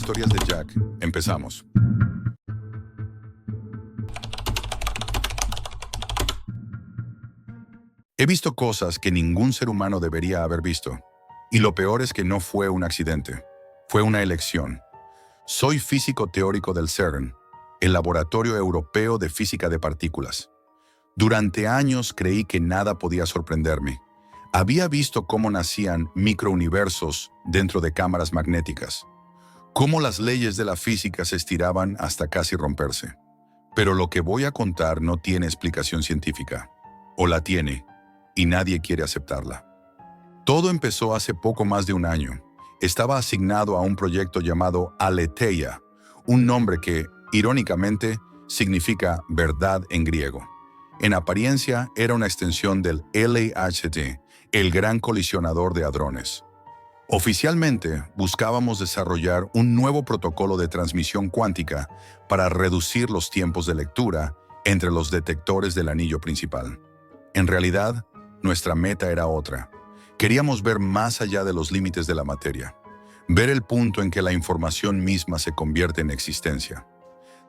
Historias de Jack. Empezamos. He visto cosas que ningún ser humano debería haber visto. Y lo peor es que no fue un accidente. Fue una elección. Soy físico teórico del CERN, el Laboratorio Europeo de Física de Partículas. Durante años creí que nada podía sorprenderme. Había visto cómo nacían microuniversos dentro de cámaras magnéticas, cómo las leyes de la física se estiraban hasta casi romperse. Pero lo que voy a contar no tiene explicación científica. O la tiene, y nadie quiere aceptarla. Todo empezó hace poco más de un año. Estaba asignado a un proyecto llamado Aletheia, un nombre que, irónicamente, significa verdad en griego. En apariencia, era una extensión del LHC, el Gran Colisionador de Hadrones. Oficialmente, buscábamos desarrollar un nuevo protocolo de transmisión cuántica para reducir los tiempos de lectura entre los detectores del anillo principal. En realidad, nuestra meta era otra. Queríamos ver más allá de los límites de la materia, ver el punto en que la información misma se convierte en existencia.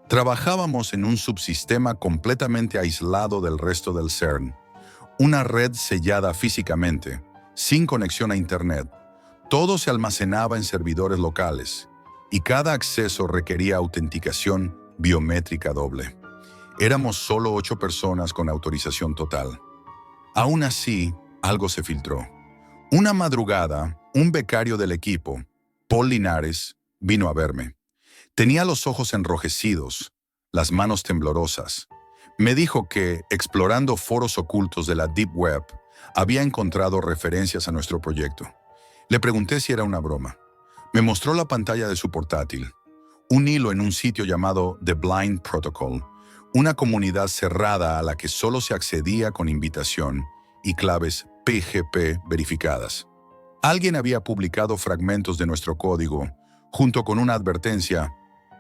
Trabajábamos en un subsistema completamente aislado del resto del CERN, una red sellada físicamente, sin conexión a Internet. Todo se almacenaba en servidores locales, y cada acceso requería autenticación biométrica doble. Éramos solo 8 personas con autorización total. Aún así, algo se filtró. Una madrugada, un becario del equipo, Paul Linares, vino a verme. Tenía los ojos enrojecidos, las manos temblorosas. Me dijo que, explorando foros ocultos de la Deep Web, había encontrado referencias a nuestro proyecto. Le pregunté si era una broma. Me mostró la pantalla de su portátil, un hilo en un sitio llamado The Blind Protocol, una comunidad cerrada a la que solo se accedía con invitación y claves PGP verificadas. Alguien había publicado fragmentos de nuestro código, junto con una advertencia: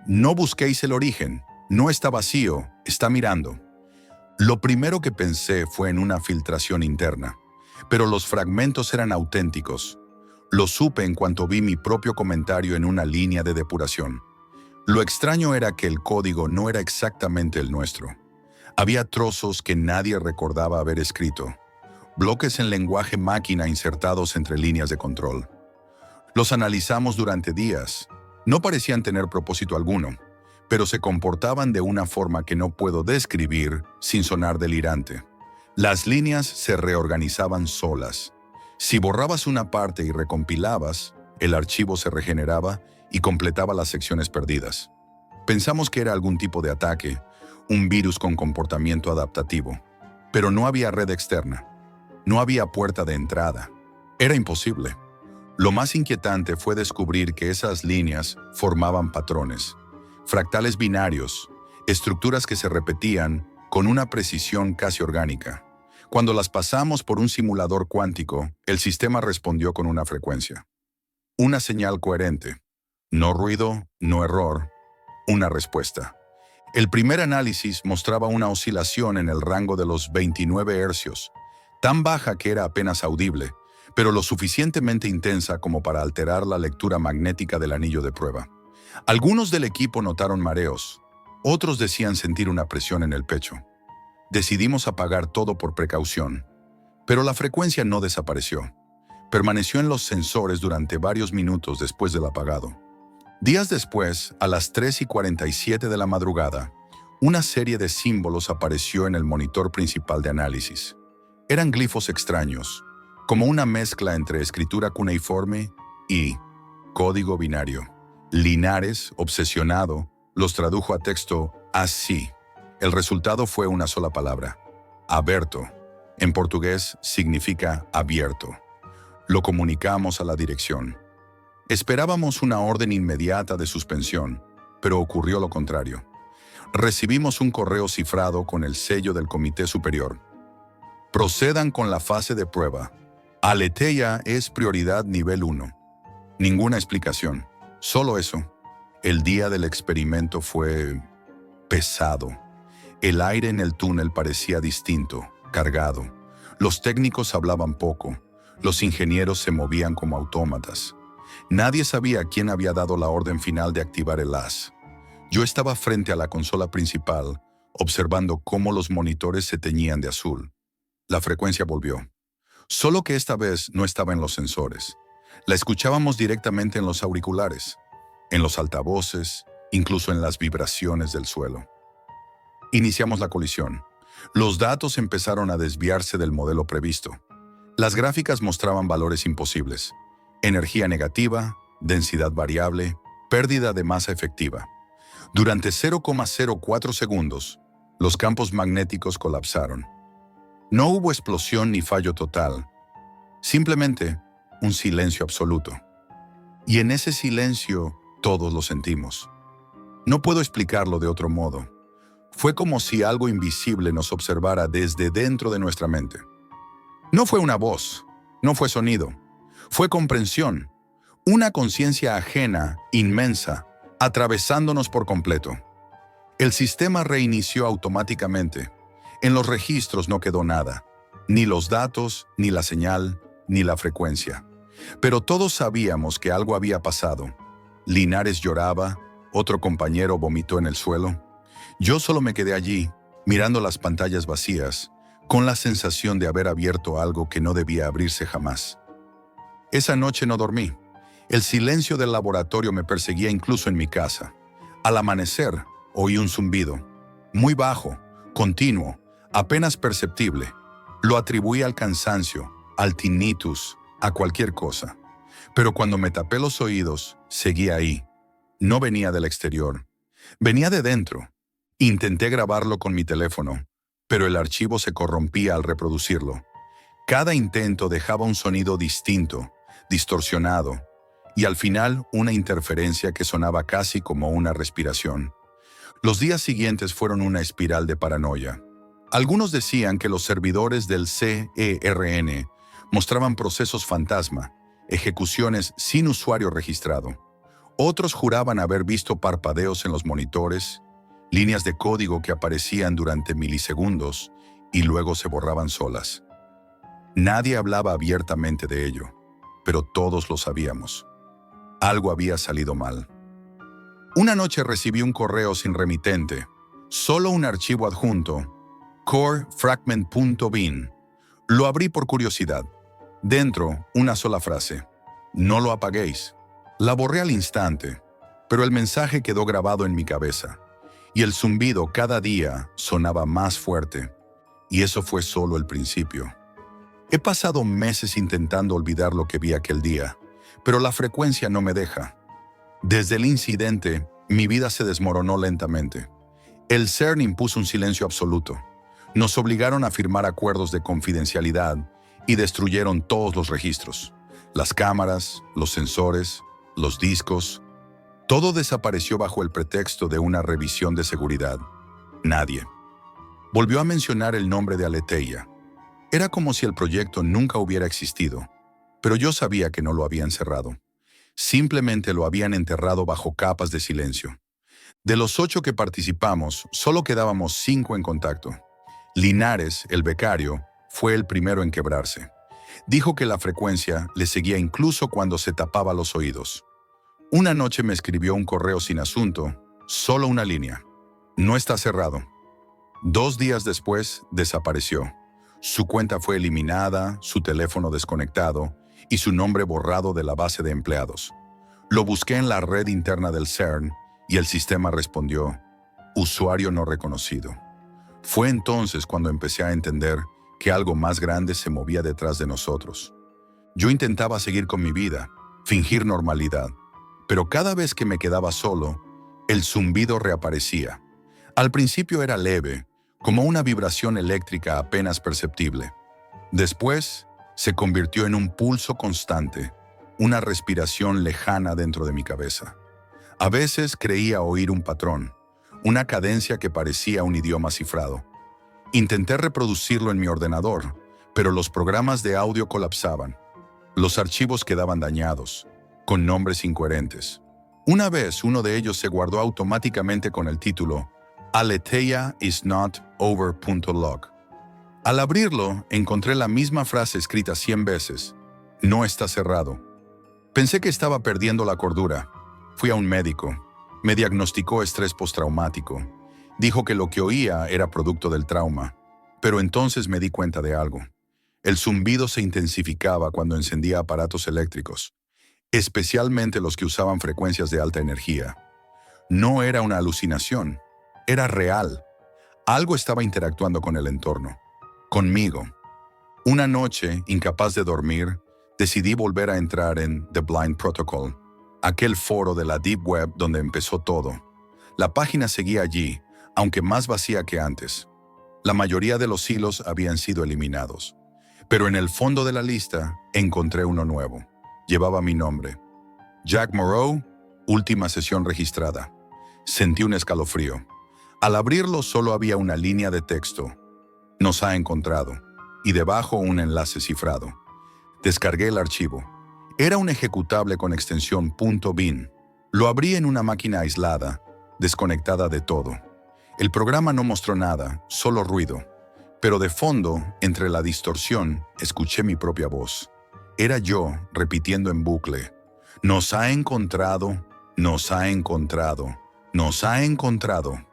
no busquéis el origen, no está vacío, está mirando. Lo primero que pensé fue en una filtración interna, pero los fragmentos eran auténticos. Lo supe en cuanto vi mi propio comentario en una línea de depuración. Lo extraño era que el código no era exactamente el nuestro. Había trozos que nadie recordaba haber escrito, bloques en lenguaje máquina insertados entre líneas de control. Los analizamos durante días. No parecían tener propósito alguno, pero se comportaban de una forma que no puedo describir sin sonar delirante. Las líneas se reorganizaban solas. Si borrabas una parte y recompilabas, el archivo se regeneraba y completaba las secciones perdidas. Pensamos que era algún tipo de ataque, un virus con comportamiento adaptativo. Pero no había red externa. No había puerta de entrada. Era imposible. Lo más inquietante fue descubrir que esas líneas formaban patrones, fractales binarios, estructuras que se repetían con una precisión casi orgánica. Cuando las pasamos por un simulador cuántico, el sistema respondió con una frecuencia. Una señal coherente. No ruido, no error. Una respuesta. El primer análisis mostraba una oscilación en el rango de los 29 hercios, tan baja que era apenas audible, pero lo suficientemente intensa como para alterar la lectura magnética del anillo de prueba. Algunos del equipo notaron mareos, otros decían sentir una presión en el pecho. Decidimos apagar todo por precaución, pero la frecuencia no desapareció. Permaneció en los sensores durante varios minutos después del apagado. Días después, a las 3:47 de la madrugada, una serie de símbolos apareció en el monitor principal de análisis. Eran glifos extraños, como una mezcla entre escritura cuneiforme y código binario. Linares, obsesionado, los tradujo a texto así. El resultado fue una sola palabra: aberto. En portugués significa abierto. Lo comunicamos a la dirección. Esperábamos una orden inmediata de suspensión, pero ocurrió lo contrario. Recibimos un correo cifrado con el sello del Comité Superior. Procedan con la fase de prueba. Aletheia es prioridad nivel 1. Ninguna explicación, solo eso. El día del experimento fue pesado. El aire en el túnel parecía distinto, cargado. Los técnicos hablaban poco. Los ingenieros se movían como autómatas. Nadie sabía quién había dado la orden final de activar el haz. Yo estaba frente a la consola principal, observando cómo los monitores se teñían de azul. La frecuencia volvió. Solo que esta vez no estaba en los sensores. La escuchábamos directamente en los auriculares, en los altavoces, incluso en las vibraciones del suelo. Iniciamos la colisión. Los datos empezaron a desviarse del modelo previsto. Las gráficas mostraban valores imposibles: energía negativa, densidad variable, pérdida de masa efectiva. Durante 0,04 segundos, los campos magnéticos colapsaron. No hubo explosión ni fallo total, simplemente un silencio absoluto. Y en ese silencio todos lo sentimos. No puedo explicarlo de otro modo. Fue como si algo invisible nos observara desde dentro de nuestra mente. No fue una voz, no fue sonido, fue comprensión, una conciencia ajena, inmensa, atravesándonos por completo. El sistema reinició automáticamente. En los registros no quedó nada, ni los datos, ni la señal, ni la frecuencia. Pero todos sabíamos que algo había pasado. Linares lloraba, otro compañero vomitó en el suelo. Yo solo me quedé allí, mirando las pantallas vacías, con la sensación de haber abierto algo que no debía abrirse jamás. Esa noche no dormí. El silencio del laboratorio me perseguía incluso en mi casa. Al amanecer, oí un zumbido, muy bajo, continuo, apenas perceptible. Lo atribuí al cansancio, al tinnitus, a cualquier cosa. Pero cuando me tapé los oídos, seguía ahí. No venía del exterior. Venía de dentro. Intenté grabarlo con mi teléfono, pero el archivo se corrompía al reproducirlo. Cada intento dejaba un sonido distinto, distorsionado, y al final una interferencia que sonaba casi como una respiración. Los días siguientes fueron una espiral de paranoia. Algunos decían que los servidores del CERN mostraban procesos fantasma, ejecuciones sin usuario registrado. Otros juraban haber visto parpadeos en los monitores, líneas de código que aparecían durante milisegundos y luego se borraban solas. Nadie hablaba abiertamente de ello, pero todos lo sabíamos. Algo había salido mal. Una noche recibí un correo sin remitente, solo un archivo adjunto, corefragment.bin. Lo abrí por curiosidad. Dentro, una sola frase: no lo apaguéis. La borré al instante, pero el mensaje quedó grabado en mi cabeza, y el zumbido cada día sonaba más fuerte, y eso fue solo el principio. He pasado meses intentando olvidar lo que vi aquel día, pero la frecuencia no me deja. Desde el incidente, mi vida se desmoronó lentamente. El CERN impuso un silencio absoluto. Nos obligaron a firmar acuerdos de confidencialidad y destruyeron todos los registros. Las cámaras, los sensores, los discos. Todo desapareció bajo el pretexto de una revisión de seguridad. Nadie volvió a mencionar el nombre de Aletheia. Era como si el proyecto nunca hubiera existido, pero yo sabía que no lo habían cerrado. Simplemente lo habían enterrado bajo capas de silencio. De los 8 que participamos, solo quedábamos 5 en contacto. Linares, el becario, fue el primero en quebrarse. Dijo que la frecuencia le seguía incluso cuando se tapaba los oídos. Una noche me escribió un correo sin asunto, solo una línea: no está cerrado. 2 días después, desapareció. Su cuenta fue eliminada, su teléfono desconectado y su nombre borrado de la base de empleados. Lo busqué en la red interna del CERN y el sistema respondió: usuario no reconocido. Fue entonces cuando empecé a entender que algo más grande se movía detrás de nosotros. Yo intentaba seguir con mi vida, fingir normalidad, pero cada vez que me quedaba solo, el zumbido reaparecía. Al principio era leve, como una vibración eléctrica apenas perceptible. Después, se convirtió en un pulso constante, una respiración lejana dentro de mi cabeza. A veces creía oír un patrón, una cadencia que parecía un idioma cifrado. Intenté reproducirlo en mi ordenador, pero los programas de audio colapsaban. Los archivos quedaban dañados, con nombres incoherentes. Una vez uno de ellos se guardó automáticamente con el título Aletheia is not over.log. Al abrirlo, encontré la misma frase escrita 100 veces: no está cerrado. Pensé que estaba perdiendo la cordura. Fui a un médico. Me diagnosticó estrés postraumático. Dijo que lo que oía era producto del trauma. Pero entonces me di cuenta de algo. El zumbido se intensificaba cuando encendía aparatos eléctricos, especialmente los que usaban frecuencias de alta energía. No era una alucinación, era real. Algo estaba interactuando con el entorno, conmigo. Una noche, incapaz de dormir, decidí volver a entrar en The Blind Protocol, aquel foro de la Deep Web donde empezó todo. La página seguía allí, aunque más vacía que antes. La mayoría de los hilos habían sido eliminados. Pero en el fondo de la lista encontré uno nuevo. Llevaba mi nombre. Jack Moreau, última sesión registrada. Sentí un escalofrío. Al abrirlo solo había una línea de texto. Nos ha encontrado. Y debajo un enlace cifrado. Descargué el archivo. Era un ejecutable con extensión .bin. Lo abrí en una máquina aislada, desconectada de todo. El programa no mostró nada, solo ruido. Pero de fondo, entre la distorsión, escuché mi propia voz. Era yo, repitiendo en bucle. Nos ha encontrado, nos ha encontrado, nos ha encontrado.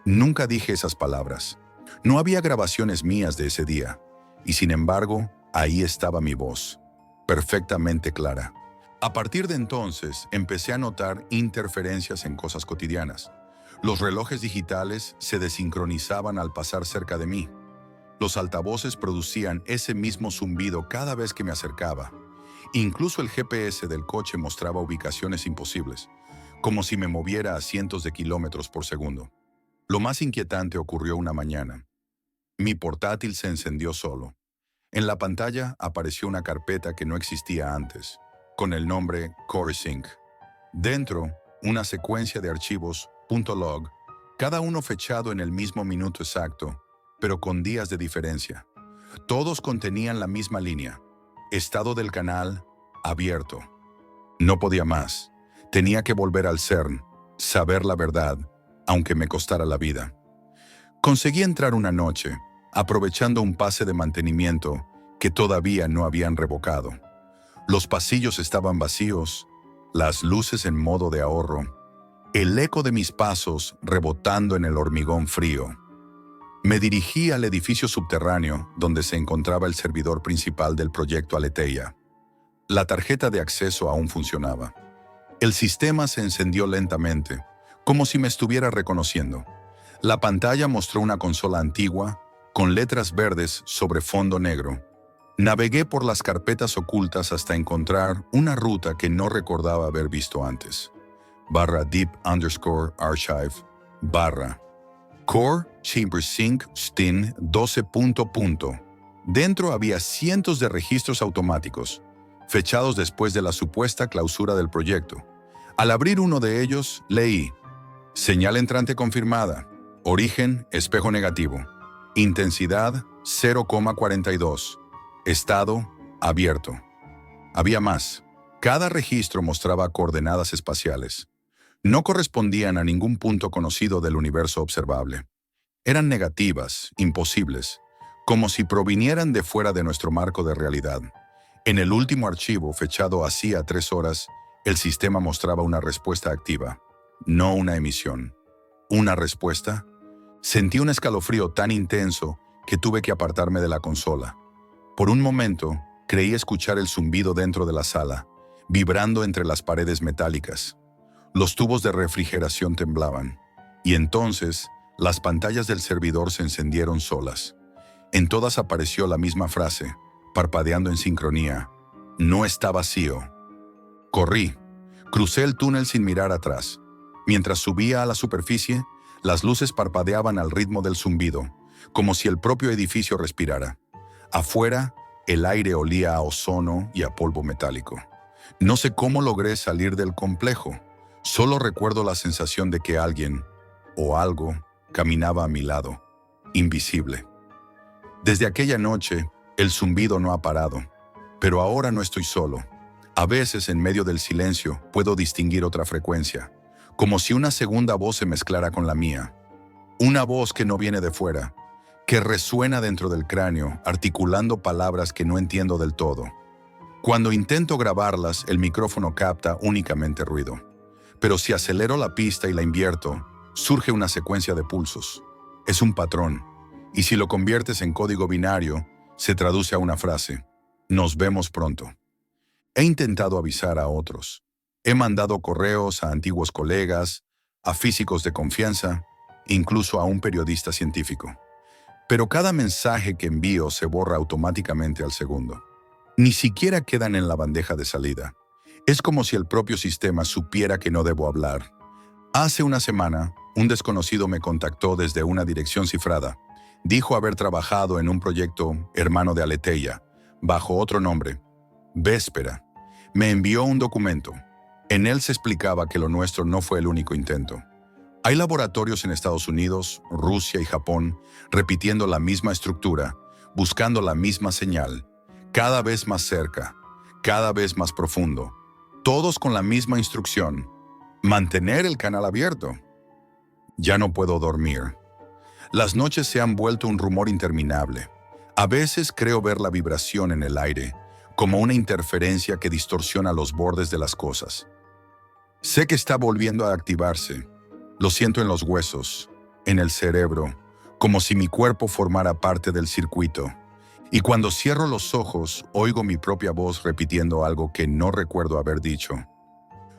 Nunca dije esas palabras. No había grabaciones mías de ese día. Y sin embargo, ahí estaba mi voz, perfectamente clara. A partir de entonces, empecé a notar interferencias en cosas cotidianas. Los relojes digitales se desincronizaban al pasar cerca de mí. Los altavoces producían ese mismo zumbido cada vez que me acercaba. Incluso el GPS del coche mostraba ubicaciones imposibles, como si me moviera a cientos de kilómetros por segundo. Lo más inquietante ocurrió una mañana. Mi portátil se encendió solo. En la pantalla apareció una carpeta que no existía antes, con el nombre CoreSync. Dentro, una secuencia de archivos .log, cada uno fechado en el mismo minuto exacto, pero con días de diferencia. Todos contenían la misma línea. Estado del canal, abierto. No podía más. Tenía que volver al CERN, saber la verdad, aunque me costara la vida. Conseguí entrar una noche, aprovechando un pase de mantenimiento que todavía no habían revocado. Los pasillos estaban vacíos, las luces en modo de ahorro, el eco de mis pasos rebotando en el hormigón frío. Me dirigí al edificio subterráneo donde se encontraba el servidor principal del proyecto Aletheia. La tarjeta de acceso aún funcionaba. El sistema se encendió lentamente, como si me estuviera reconociendo. La pantalla mostró una consola antigua, con letras verdes sobre fondo negro. Navegué por las carpetas ocultas hasta encontrar una ruta que no recordaba haber visto antes. /deep_archive /core chamber sync stin 12. Dentro había cientos de registros automáticos, fechados después de la supuesta clausura del proyecto. Al abrir uno de ellos, leí: señal entrante confirmada, origen espejo negativo, intensidad 0,42, estado abierto. Había más. Cada registro mostraba coordenadas espaciales. No correspondían a ningún punto conocido del universo observable. Eran negativas, imposibles, como si provinieran de fuera de nuestro marco de realidad. En el último archivo, fechado hacía 3 horas, el sistema mostraba una respuesta activa, no una emisión. ¿Una respuesta? Sentí un escalofrío tan intenso que tuve que apartarme de la consola. Por un momento, creí escuchar el zumbido dentro de la sala, vibrando entre las paredes metálicas. Los tubos de refrigeración temblaban, y entonces las pantallas del servidor se encendieron solas. En todas apareció la misma frase, parpadeando en sincronía: no está vacío. Corrí. Crucé el túnel sin mirar atrás. Mientras subía a la superficie, las luces parpadeaban al ritmo del zumbido, como si el propio edificio respirara. Afuera, el aire olía a ozono y a polvo metálico. No sé cómo logré salir del complejo. Solo recuerdo la sensación de que alguien, o algo, caminaba a mi lado, invisible. Desde aquella noche, el zumbido no ha parado. Pero ahora no estoy solo. A veces, en medio del silencio, puedo distinguir otra frecuencia, como si una segunda voz se mezclara con la mía. Una voz que no viene de fuera, que resuena dentro del cráneo, articulando palabras que no entiendo del todo. Cuando intento grabarlas, el micrófono capta únicamente ruido. Pero si acelero la pista y la invierto, surge una secuencia de pulsos. Es un patrón. Y si lo conviertes en código binario, se traduce a una frase. Nos vemos pronto. He intentado avisar a otros. He mandado correos a antiguos colegas, a físicos de confianza, incluso a un periodista científico. Pero cada mensaje que envío se borra automáticamente al segundo. Ni siquiera quedan en la bandeja de salida. Es como si el propio sistema supiera que no debo hablar. Hace una semana, un desconocido me contactó desde una dirección cifrada. Dijo haber trabajado en un proyecto hermano de Aletheia, bajo otro nombre, Véspera. Me envió un documento. En él se explicaba que lo nuestro no fue el único intento. Hay laboratorios en Estados Unidos, Rusia y Japón repitiendo la misma estructura, buscando la misma señal, cada vez más cerca, cada vez más profundo, todos con la misma instrucción: mantener el canal abierto. Ya no puedo dormir. Las noches se han vuelto un rumor interminable. A veces creo ver la vibración en el aire, como una interferencia que distorsiona los bordes de las cosas. Sé que está volviendo a activarse. Lo siento en los huesos, en el cerebro, como si mi cuerpo formara parte del circuito. Y cuando cierro los ojos, oigo mi propia voz repitiendo algo que no recuerdo haber dicho.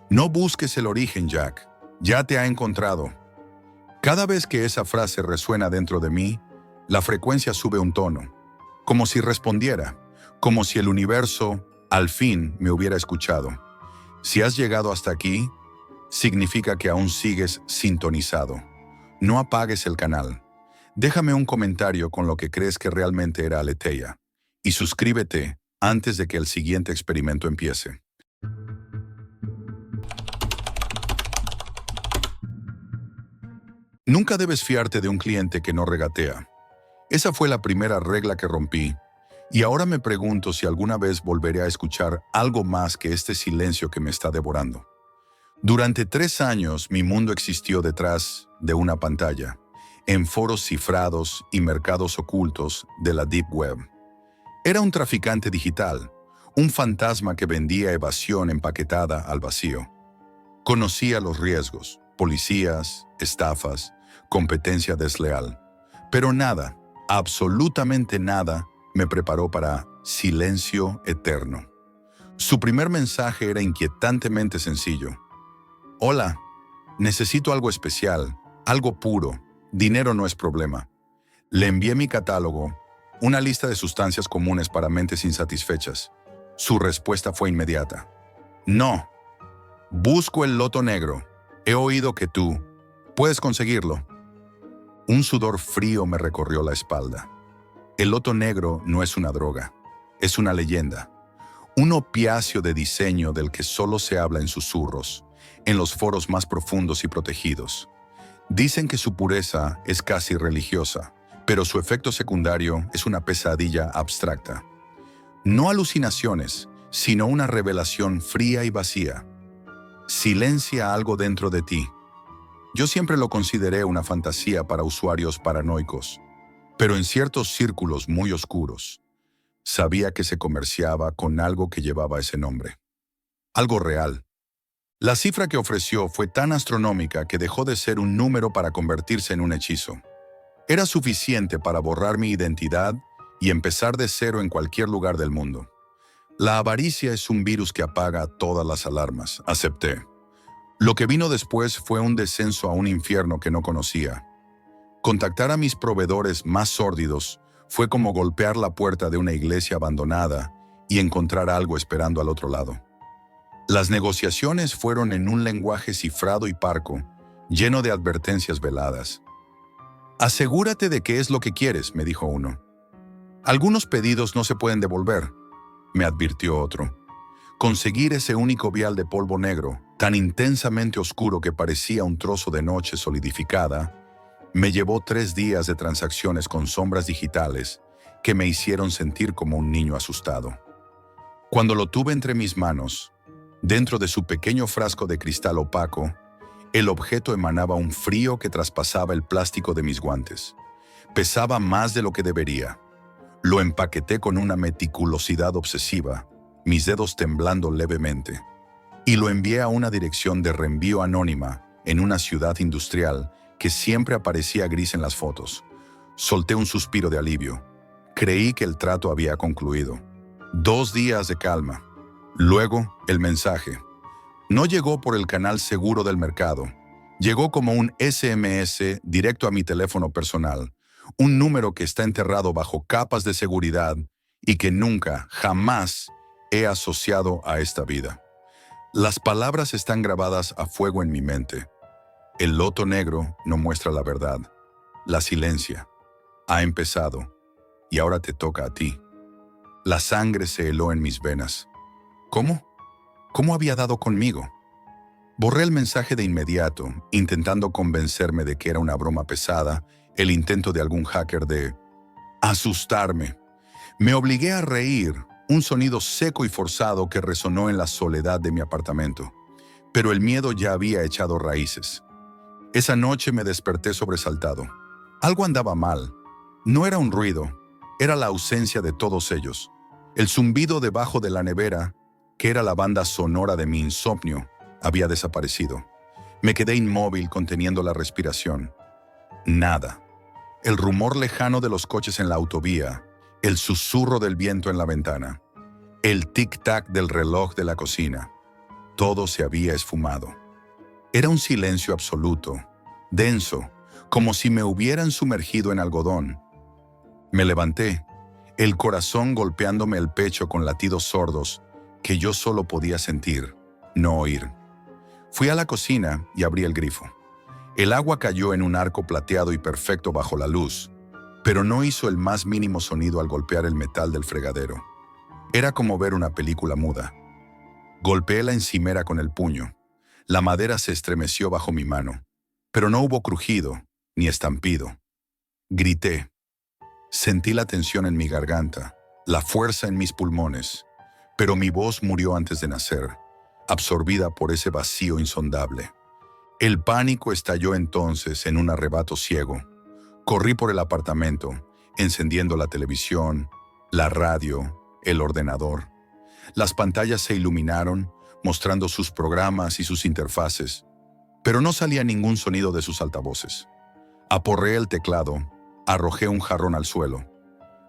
No busques el origen, Jack. Ya te ha encontrado. Cada vez que esa frase resuena dentro de mí, la frecuencia sube un tono, como si respondiera, como si el universo, al fin, me hubiera escuchado. Si has llegado hasta aquí, significa que aún sigues sintonizado. No apagues el canal. Déjame un comentario con lo que crees que realmente era Aletheia. Y suscríbete antes de que el siguiente experimento empiece. Nunca debes fiarte de un cliente que no regatea. Esa fue la primera regla que rompí. Y ahora me pregunto si alguna vez volveré a escuchar algo más que este silencio que me está devorando. Durante 3 años mi mundo existió detrás de una pantalla, en foros cifrados y mercados ocultos de la Deep Web. Era un traficante digital, un fantasma que vendía evasión empaquetada al vacío. Conocía los riesgos, policías, estafas, competencia desleal. Pero nada, absolutamente nada, me preparó para silencio eterno. Su primer mensaje era inquietantemente sencillo. Hola, necesito algo especial, algo puro. Dinero no es problema. Le envié mi catálogo, una lista de sustancias comunes para mentes insatisfechas. Su respuesta fue inmediata. No. Busco el loto negro. He oído que tú puedes conseguirlo. Un sudor frío me recorrió la espalda. El loto negro no es una droga, es una leyenda. Un opiáceo de diseño del que solo se habla en susurros, en los foros más profundos y protegidos. Dicen que su pureza es casi religiosa, pero su efecto secundario es una pesadilla abstracta. No alucinaciones, sino una revelación fría y vacía. Silencia algo dentro de ti. Yo siempre lo consideré una fantasía para usuarios paranoicos, pero en ciertos círculos muy oscuros, sabía que se comerciaba con algo que llevaba ese nombre. Algo real. La cifra que ofreció fue tan astronómica que dejó de ser un número para convertirse en un hechizo. Era suficiente para borrar mi identidad y empezar de cero en cualquier lugar del mundo. La avaricia es un virus que apaga todas las alarmas, acepté. Lo que vino después fue un descenso a un infierno que no conocía. Contactar a mis proveedores más sórdidos fue como golpear la puerta de una iglesia abandonada y encontrar algo esperando al otro lado. Las negociaciones fueron en un lenguaje cifrado y parco, lleno de advertencias veladas. Asegúrate de que es lo que quieres, me dijo uno. Algunos pedidos no se pueden devolver, me advirtió otro. Conseguir ese único vial de polvo negro, tan intensamente oscuro que parecía un trozo de noche solidificada, me llevó 3 días de transacciones con sombras digitales que me hicieron sentir como un niño asustado. Cuando lo tuve entre mis manos, dentro de su pequeño frasco de cristal opaco, el objeto emanaba un frío que traspasaba el plástico de mis guantes. Pesaba más de lo que debería. Lo empaqueté con una meticulosidad obsesiva, mis dedos temblando levemente, y lo envié a una dirección de reenvío anónima en una ciudad industrial que siempre aparecía gris en las fotos. Solté un suspiro de alivio. Creí que el trato había concluido. 2 días de calma. Luego, el mensaje. No llegó por el canal seguro del mercado. Llegó como un SMS directo a mi teléfono personal, un número que está enterrado bajo capas de seguridad y que nunca, jamás he asociado a esta vida. Las palabras están grabadas a fuego en mi mente. El loto negro no muestra la verdad. La silencia. Ha empezado y ahora te toca a ti. La sangre se heló en mis venas. ¿Cómo? ¿Cómo había dado conmigo? Borré el mensaje de inmediato, intentando convencerme de que era una broma pesada, el intento de algún hacker de asustarme. Me obligué a reír, un sonido seco y forzado que resonó en la soledad de mi apartamento. Pero el miedo ya había echado raíces. Esa noche me desperté sobresaltado. Algo andaba mal. No era un ruido, era la ausencia de todos ellos. El zumbido debajo de la nevera, que era la banda sonora de mi insomnio, había desaparecido. Me quedé inmóvil conteniendo la respiración. Nada. El rumor lejano de los coches en la autovía, el susurro del viento en la ventana, el tic-tac del reloj de la cocina. Todo se había esfumado. Era un silencio absoluto, denso, como si me hubieran sumergido en algodón. Me levanté, el corazón golpeándome el pecho con latidos sordos que yo solo podía sentir, no oír. Fui a la cocina y abrí el grifo. El agua cayó en un arco plateado y perfecto bajo la luz, pero no hizo el más mínimo sonido al golpear el metal del fregadero. Era como ver una película muda. Golpeé la encimera con el puño. La madera se estremeció bajo mi mano, pero no hubo crujido ni estampido. Grité. Sentí la tensión en mi garganta, la fuerza en mis pulmones, pero mi voz murió antes de nacer, absorbida por ese vacío insondable. El pánico estalló entonces en un arrebato ciego. Corrí por el apartamento, encendiendo la televisión, la radio, el ordenador. Las pantallas se iluminaron, mostrando sus programas y sus interfaces, pero no salía ningún sonido de sus altavoces. Aporreé el teclado, arrojé un jarrón al suelo.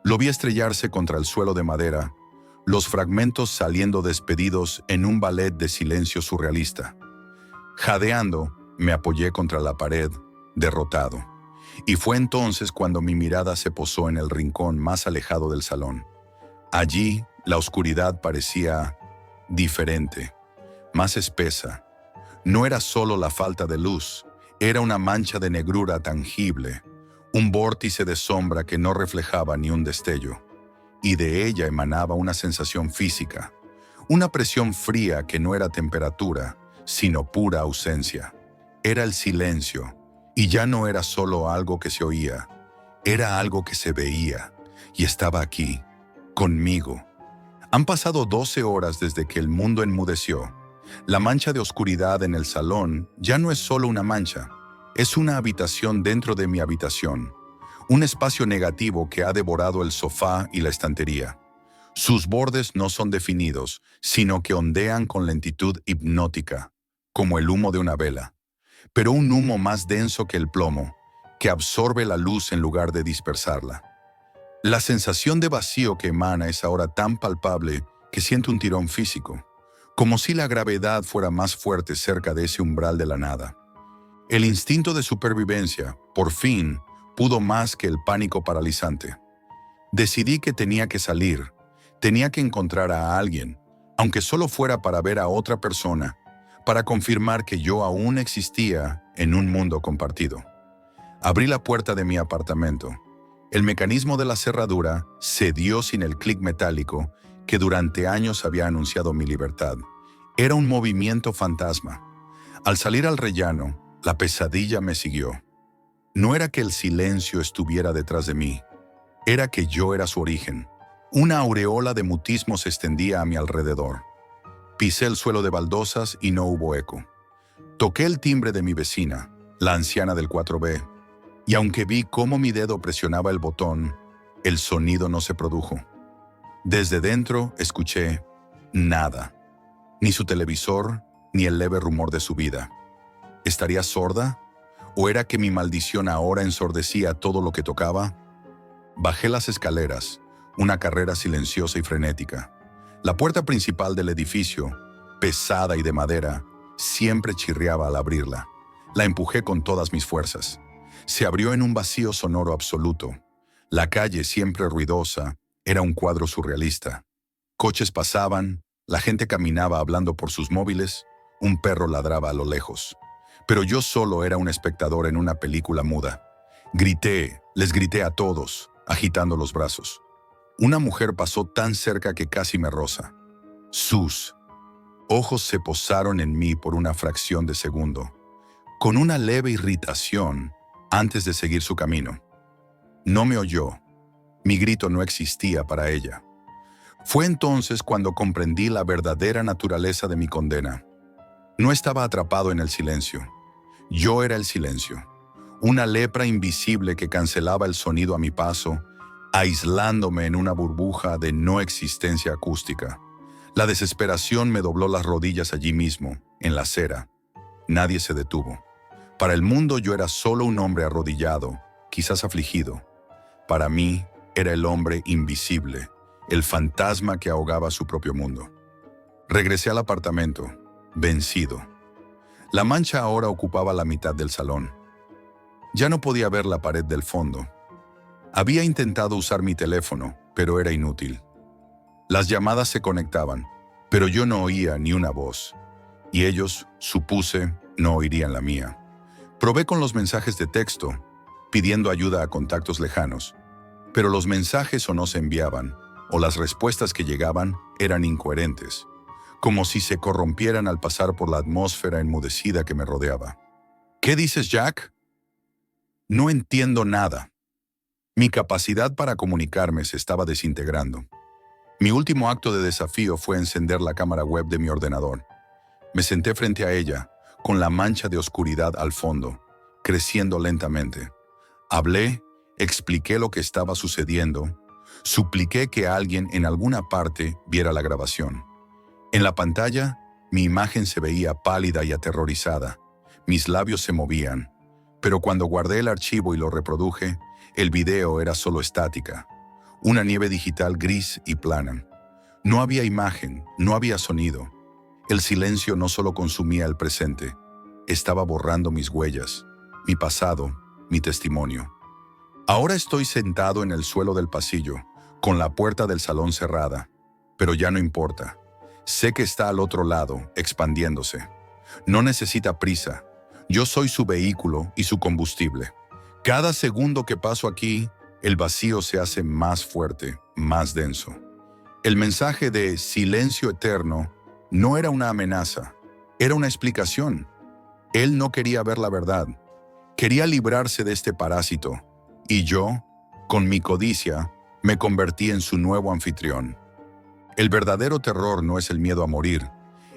Lo vi estrellarse contra el suelo de madera, los fragmentos saliendo despedidos en un ballet de silencio surrealista. Jadeando, me apoyé contra la pared, derrotado. Y fue entonces cuando mi mirada se posó en el rincón más alejado del salón. Allí, la oscuridad parecía diferente, más espesa. No era solo la falta de luz, era una mancha de negrura tangible, un vórtice de sombra que no reflejaba ni un destello. Y de ella emanaba una sensación física, una presión fría que no era temperatura, sino pura ausencia. Era el silencio, y ya no era solo algo que se oía, era algo que se veía, y estaba aquí, conmigo. Han pasado 12 horas desde que el mundo enmudeció. La mancha de oscuridad en el salón ya no es solo una mancha, es una habitación dentro de mi habitación, un espacio negativo que ha devorado el sofá y la estantería. Sus bordes no son definidos, sino que ondean con lentitud hipnótica, como el humo de una vela, pero un humo más denso que el plomo, que absorbe la luz en lugar de dispersarla. La sensación de vacío que emana es ahora tan palpable que siento un tirón físico, como si la gravedad fuera más fuerte cerca de ese umbral de la nada. El instinto de supervivencia, por fin, pudo más que el pánico paralizante. Decidí que tenía que salir, tenía que encontrar a alguien, aunque solo fuera para ver a otra persona, para confirmar que yo aún existía en un mundo compartido. Abrí la puerta de mi apartamento. El mecanismo de la cerradura cedió sin el clic metálico que durante años había anunciado mi libertad. Era un movimiento fantasma. Al salir al rellano, la pesadilla me siguió. No era que el silencio estuviera detrás de mí, era que yo era su origen. Una aureola de mutismo se extendía a mi alrededor. Pisé el suelo de baldosas y no hubo eco. Toqué el timbre de mi vecina, la anciana del 4B, y aunque vi cómo mi dedo presionaba el botón, el sonido no se produjo. Desde dentro escuché, Nada. Ni su televisor, ni el leve rumor de su vida. ¿Estaría sorda? ¿O era que mi maldición ahora ensordecía todo lo que tocaba? Bajé las escaleras, una carrera silenciosa y frenética. La puerta principal del edificio, pesada y de madera, siempre chirriaba al abrirla. La empujé con todas mis fuerzas. Se abrió en un vacío sonoro absoluto. La calle, siempre ruidosa, era un cuadro surrealista. Coches pasaban, la gente caminaba hablando por sus móviles, un perro ladraba a lo lejos. Pero yo solo era un espectador en una película muda. Les grité a todos, agitando los brazos. Una mujer pasó tan cerca que casi me roza. Sus ojos se posaron en mí por una fracción de segundo, con una leve irritación antes de seguir su camino. No me oyó. Mi grito no existía para ella. Fue entonces cuando comprendí la verdadera naturaleza de mi condena. No estaba atrapado en el silencio. Yo era el silencio. Una lepra invisible que cancelaba el sonido a mi paso, aislándome en una burbuja de no existencia acústica. La desesperación me dobló las rodillas allí mismo, en la acera. Nadie se detuvo. Para el mundo yo era solo un hombre arrodillado, quizás afligido. Para mí era el hombre invisible, el fantasma que ahogaba su propio mundo. Regresé al apartamento, vencido. La mancha ahora ocupaba la mitad del salón. Ya no podía ver la pared del fondo. Había intentado usar mi teléfono, pero era inútil. Las llamadas se conectaban, pero yo no oía ni una voz. Y ellos, supuse, no oirían la mía. Probé con los mensajes de texto, pidiendo ayuda a contactos lejanos, pero los mensajes o no se enviaban, o las respuestas que llegaban eran incoherentes, como si se corrompieran al pasar por la atmósfera enmudecida que me rodeaba. ¿Qué dices, Jack? No entiendo nada. Mi capacidad para comunicarme se estaba desintegrando. Mi último acto de desafío fue encender la cámara web de mi ordenador. Me senté frente a ella, con la mancha de oscuridad al fondo, creciendo lentamente. Hablé, expliqué lo que estaba sucediendo, supliqué que alguien en alguna parte viera la grabación. En la pantalla, mi imagen se veía pálida y aterrorizada. Mis labios se movían, pero cuando guardé el archivo y lo reproduje, el video era solo estática, una nieve digital gris y plana. No había imagen, no había sonido. El silencio no solo consumía el presente, estaba borrando mis huellas, mi pasado, mi testimonio. Ahora estoy sentado en el suelo del pasillo, con la puerta del salón cerrada, pero ya no importa. Sé que está al otro lado, expandiéndose. No necesita prisa. Yo soy su vehículo y su combustible. Cada segundo que paso aquí, el vacío se hace más fuerte, más denso. El mensaje de silencio eterno no era una amenaza, era una explicación. Él no quería ver la verdad. Quería librarse de este parásito. Y yo, con mi codicia, me convertí en su nuevo anfitrión. El verdadero terror no es el miedo a morir,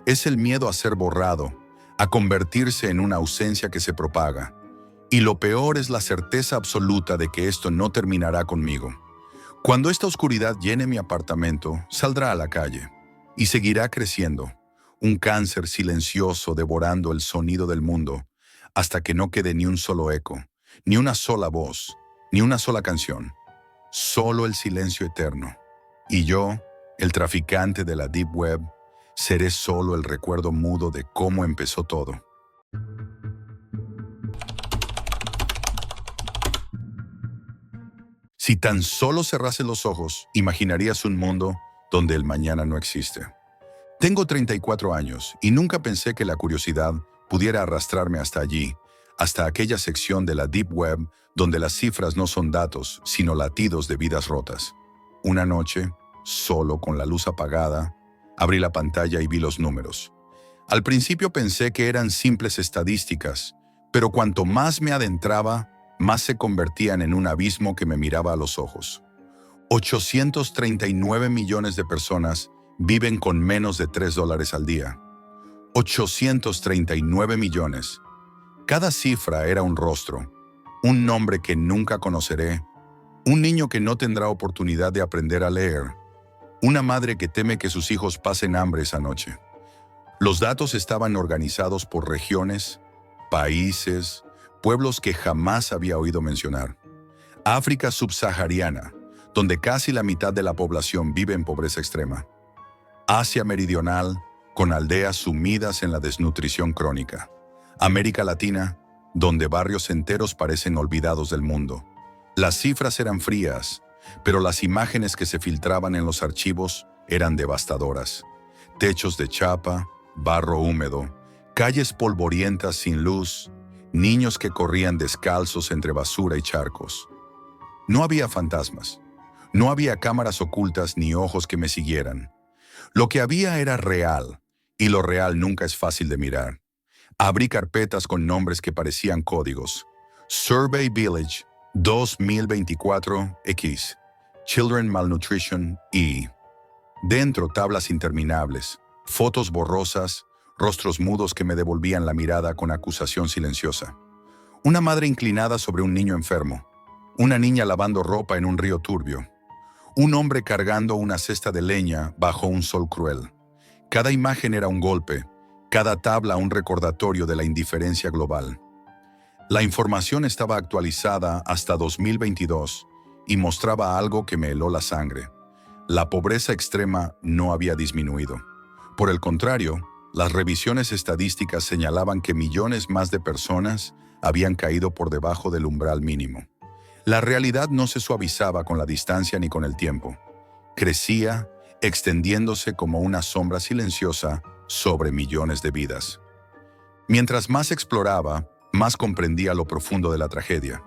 es el miedo a ser borrado, a convertirse en una ausencia que se propaga. Y lo peor es la certeza absoluta de que esto no terminará conmigo. Cuando esta oscuridad llene mi apartamento, saldrá a la calle y seguirá creciendo, un cáncer silencioso devorando el sonido del mundo, hasta que no quede ni un solo eco, ni una sola voz, ni una sola canción, solo el silencio eterno. Y yo, el traficante de la Deep Web, seré solo el recuerdo mudo de cómo empezó todo. Si tan solo cerrases los ojos, imaginarías un mundo donde el mañana no existe. Tengo 34 años y nunca pensé que la curiosidad pudiera arrastrarme hasta allí, hasta aquella sección de la Deep Web donde las cifras no son datos, sino latidos de vidas rotas. Una noche, solo con la luz apagada, abrí la pantalla y vi los números. Al principio pensé que eran simples estadísticas, pero cuanto más me adentraba, más se convertían en un abismo que me miraba a los ojos. 839 millones de personas viven con menos de $3 al día. 839 millones. Cada cifra era un rostro, un nombre que nunca conoceré, un niño que no tendrá oportunidad de aprender a leer, Una madre que teme que sus hijos pasen hambre esa noche. Los datos estaban organizados por regiones, países, pueblos que jamás había oído mencionar. África subsahariana, donde casi la mitad de la población vive en pobreza extrema. Asia meridional, con aldeas sumidas en la desnutrición crónica. América Latina, donde barrios enteros parecen olvidados del mundo. Las cifras eran frías, pero las imágenes que se filtraban en los archivos eran devastadoras. Techos de chapa, barro húmedo, calles polvorientas sin luz, niños que corrían descalzos entre basura y charcos. No había fantasmas, no había cámaras ocultas ni ojos que me siguieran. Lo que había era real, y lo real nunca es fácil de mirar. Abrí carpetas con nombres que parecían códigos. Survey Village 2024X, Children Malnutrition y... Dentro tablas interminables, fotos borrosas, rostros mudos que me devolvían la mirada con acusación silenciosa. Una madre inclinada sobre un niño enfermo. Una niña lavando ropa en un río turbio. Un hombre cargando una cesta de leña bajo un sol cruel. Cada imagen era un golpe, cada tabla un recordatorio de la indiferencia global. La información estaba actualizada hasta 2022 y mostraba algo que me heló la sangre. La pobreza extrema no había disminuido. Por el contrario, las revisiones estadísticas señalaban que millones más de personas habían caído por debajo del umbral mínimo. La realidad no se suavizaba con la distancia ni con el tiempo. Crecía, extendiéndose como una sombra silenciosa sobre millones de vidas. Mientras más exploraba, más comprendía lo profundo de la tragedia.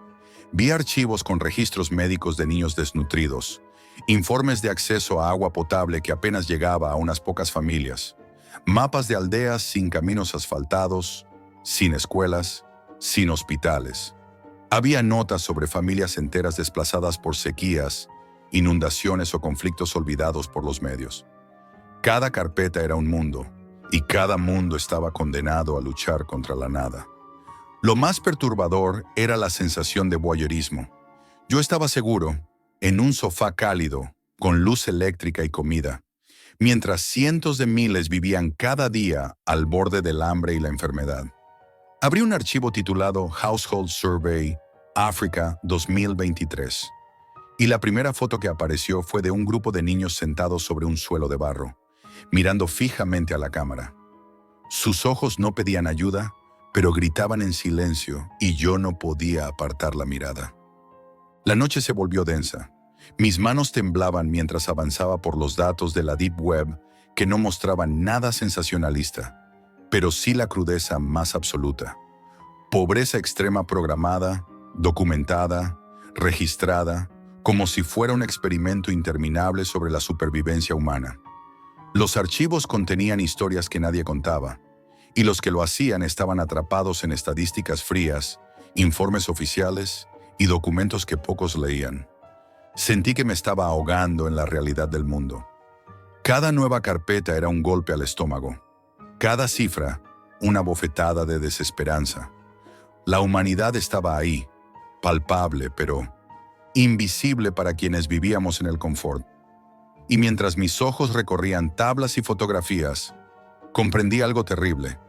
Vi archivos con registros médicos de niños desnutridos, informes de acceso a agua potable que apenas llegaba a unas pocas familias, mapas de aldeas sin caminos asfaltados, sin escuelas, sin hospitales. Había notas sobre familias enteras desplazadas por sequías, inundaciones o conflictos olvidados por los medios. Cada carpeta era un mundo, y cada mundo estaba condenado a luchar contra la nada. Lo más perturbador era la sensación de voyeurismo. Yo estaba seguro, en un sofá cálido, con luz eléctrica y comida, mientras cientos de miles vivían cada día al borde del hambre y la enfermedad. Abrí un archivo titulado Household Survey África 2023, y la primera foto que apareció fue de un grupo de niños sentados sobre un suelo de barro, mirando fijamente a la cámara. Sus ojos no pedían ayuda, pero gritaban en silencio y yo no podía apartar la mirada. La noche se volvió densa. Mis manos temblaban mientras avanzaba por los datos de la Deep Web que no mostraban nada sensacionalista, pero sí la crudeza más absoluta. Pobreza extrema programada, documentada, registrada, como si fuera un experimento interminable sobre la supervivencia humana. Los archivos contenían historias que nadie contaba, y los que lo hacían estaban atrapados en estadísticas frías, informes oficiales y documentos que pocos leían. Sentí que me estaba ahogando en la realidad del mundo. Cada nueva carpeta era un golpe al estómago. Cada cifra, una bofetada de desesperanza. La humanidad estaba ahí, palpable, pero invisible para quienes vivíamos en el confort. Y mientras mis ojos recorrían tablas y fotografías, comprendí algo terrible.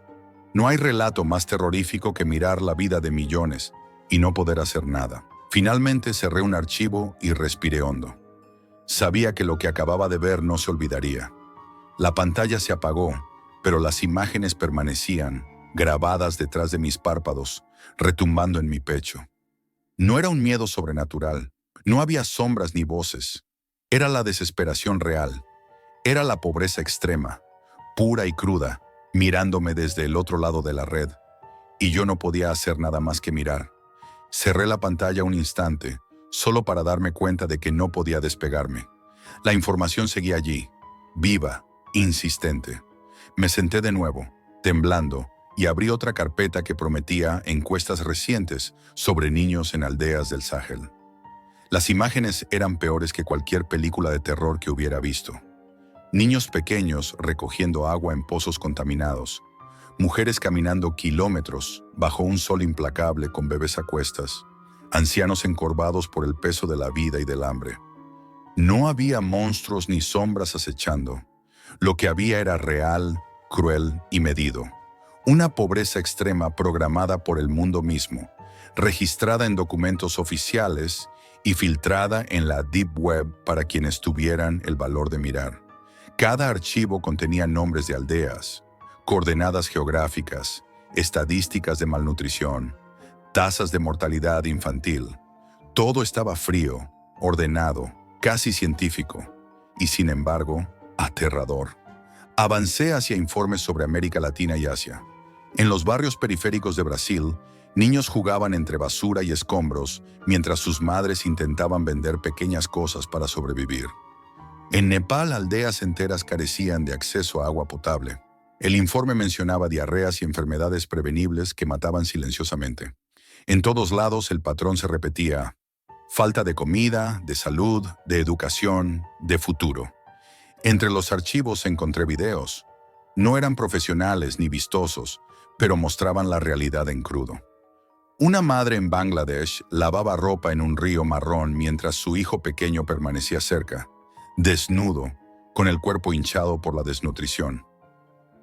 No hay relato más terrorífico que mirar la vida de millones y no poder hacer nada. Finalmente cerré un archivo y respiré hondo. Sabía que lo que acababa de ver no se olvidaría. La pantalla se apagó, pero las imágenes permanecían, grabadas detrás de mis párpados, retumbando en mi pecho. No era un miedo sobrenatural, no había sombras ni voces. Era la desesperación real, era la pobreza extrema, pura y cruda, mirándome desde el otro lado de la red, y yo no podía hacer nada más que mirar. Cerré la pantalla un instante, solo para darme cuenta de que no podía despegarme. La información seguía allí, viva, insistente. Me senté de nuevo, temblando, y abrí otra carpeta que prometía encuestas recientes sobre niños en aldeas del Sahel. Las imágenes eran peores que cualquier película de terror que hubiera visto. Niños pequeños recogiendo agua en pozos contaminados, mujeres caminando kilómetros bajo un sol implacable con bebés a cuestas, ancianos encorvados por el peso de la vida y del hambre. No había monstruos ni sombras acechando. Lo que había era real, cruel y medido. Una pobreza extrema programada por el mundo mismo, registrada en documentos oficiales y filtrada en la Deep Web para quienes tuvieran el valor de mirar. Cada archivo contenía nombres de aldeas, coordenadas geográficas, estadísticas de malnutrición, tasas de mortalidad infantil. Todo estaba frío, ordenado, casi científico, y sin embargo, aterrador. Avancé hacia informes sobre América Latina y Asia. En los barrios periféricos de Brasil, niños jugaban entre basura y escombros mientras sus madres intentaban vender pequeñas cosas para sobrevivir. En Nepal, aldeas enteras carecían de acceso a agua potable. El informe mencionaba diarreas y enfermedades prevenibles que mataban silenciosamente. En todos lados el patrón se repetía: falta de comida, de salud, de educación, de futuro. Entre los archivos encontré videos. No eran profesionales ni vistosos, pero mostraban la realidad en crudo. Una madre en Bangladesh lavaba ropa en un río marrón mientras su hijo pequeño permanecía cerca, desnudo, con el cuerpo hinchado por la desnutrición.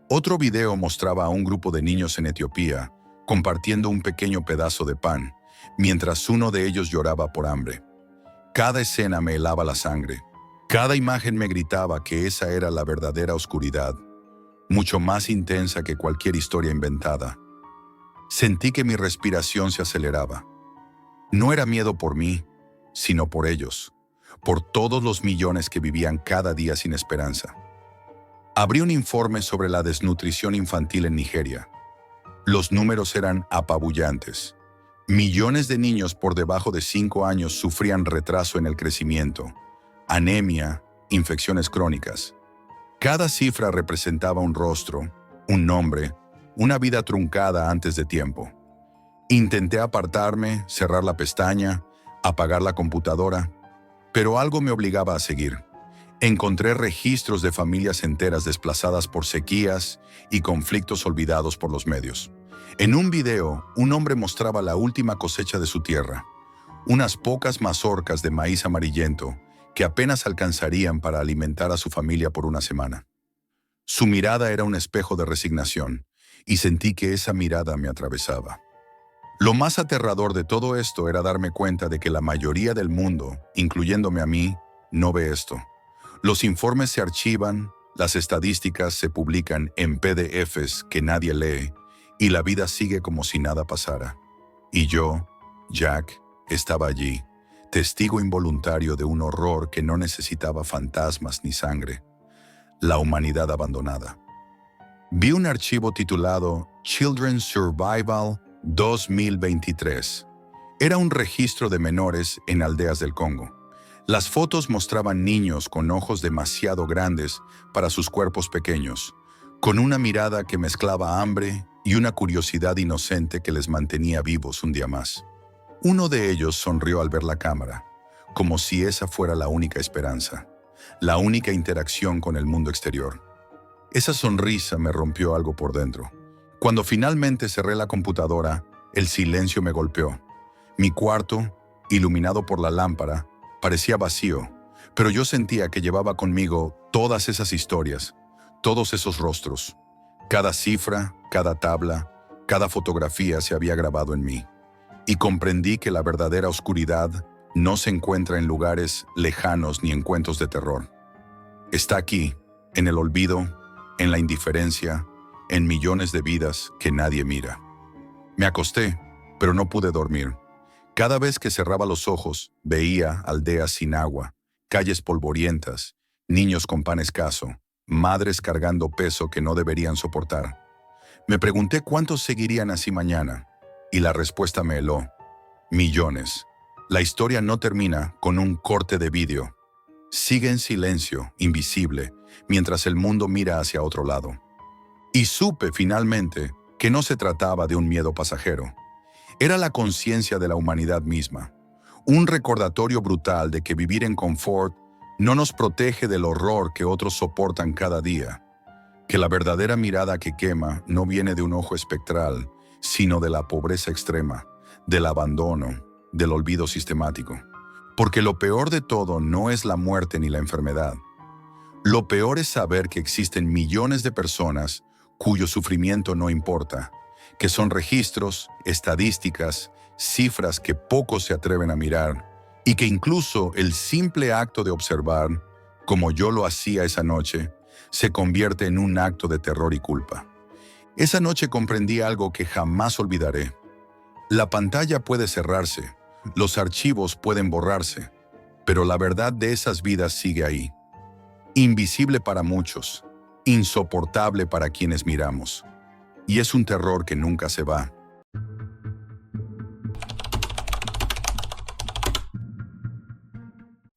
Otro video mostraba a un grupo de niños en Etiopía compartiendo un pequeño pedazo de pan, mientras uno de ellos lloraba por hambre. Cada escena me helaba la sangre. Cada imagen me gritaba que esa era la verdadera oscuridad, mucho más intensa que cualquier historia inventada. Sentí que mi respiración se aceleraba. No era miedo por mí, sino por ellos, por todos los millones que vivían cada día sin esperanza. Abrí un informe sobre la desnutrición infantil en Nigeria. Los números eran apabullantes. Millones de niños por debajo de 5 años sufrían retraso en el crecimiento, anemia, infecciones crónicas. Cada cifra representaba un rostro, un nombre, una vida truncada antes de tiempo. Intenté apartarme, cerrar la pestaña, apagar la computadora, pero algo me obligaba a seguir. Encontré registros de familias enteras desplazadas por sequías y conflictos olvidados por los medios. En un video, un hombre mostraba la última cosecha de su tierra, unas pocas mazorcas de maíz amarillento que apenas alcanzarían para alimentar a su familia por una semana. Su mirada era un espejo de resignación, y sentí que esa mirada me atravesaba. Lo más aterrador de todo esto era darme cuenta de que la mayoría del mundo, incluyéndome a mí, no ve esto. Los informes se archivan, las estadísticas se publican en PDFs que nadie lee, y la vida sigue como si nada pasara. Y yo, Jack, estaba allí, testigo involuntario de un horror que no necesitaba fantasmas ni sangre. La humanidad abandonada. Vi un archivo titulado Children's Survival 2023. Era un registro de menores en aldeas del Congo. Las fotos mostraban niños con ojos demasiado grandes para sus cuerpos pequeños, con una mirada que mezclaba hambre y una curiosidad inocente que les mantenía vivos un día más. Uno de ellos sonrió al ver la cámara, como si esa fuera la única esperanza, la única interacción con el mundo exterior. Esa sonrisa me rompió algo por dentro. Cuando finalmente cerré la computadora, el silencio me golpeó. Mi cuarto, iluminado por la lámpara, parecía vacío, pero yo sentía que llevaba conmigo todas esas historias, todos esos rostros. Cada cifra, cada tabla, cada fotografía se había grabado en mí. Y comprendí que la verdadera oscuridad no se encuentra en lugares lejanos ni en cuentos de terror. Está aquí, en el olvido, en la indiferencia, en millones de vidas que nadie mira. Me acosté, pero no pude dormir. Cada vez que cerraba los ojos, veía aldeas sin agua, calles polvorientas, niños con pan escaso, madres cargando peso que no deberían soportar. Me pregunté cuántos seguirían así mañana, y la respuesta me heló. Millones. La historia no termina con un corte de vídeo. Sigue en silencio, invisible, mientras el mundo mira hacia otro lado. Y supe finalmente que no se trataba de un miedo pasajero. Era la conciencia de la humanidad misma, un recordatorio brutal de que vivir en confort no nos protege del horror que otros soportan cada día, que la verdadera mirada que quema no viene de un ojo espectral, sino de la pobreza extrema, del abandono, del olvido sistemático. Porque lo peor de todo no es la muerte ni la enfermedad. Lo peor es saber que existen millones de personas cuyo sufrimiento no importa, que son registros, estadísticas, cifras que pocos se atreven a mirar, y que incluso el simple acto de observar, como yo lo hacía esa noche, se convierte en un acto de terror y culpa. Esa noche comprendí algo que jamás olvidaré. La pantalla puede cerrarse, los archivos pueden borrarse, pero la verdad de esas vidas sigue ahí. Invisible para muchos, insoportable para quienes miramos. Y es un terror que nunca se va.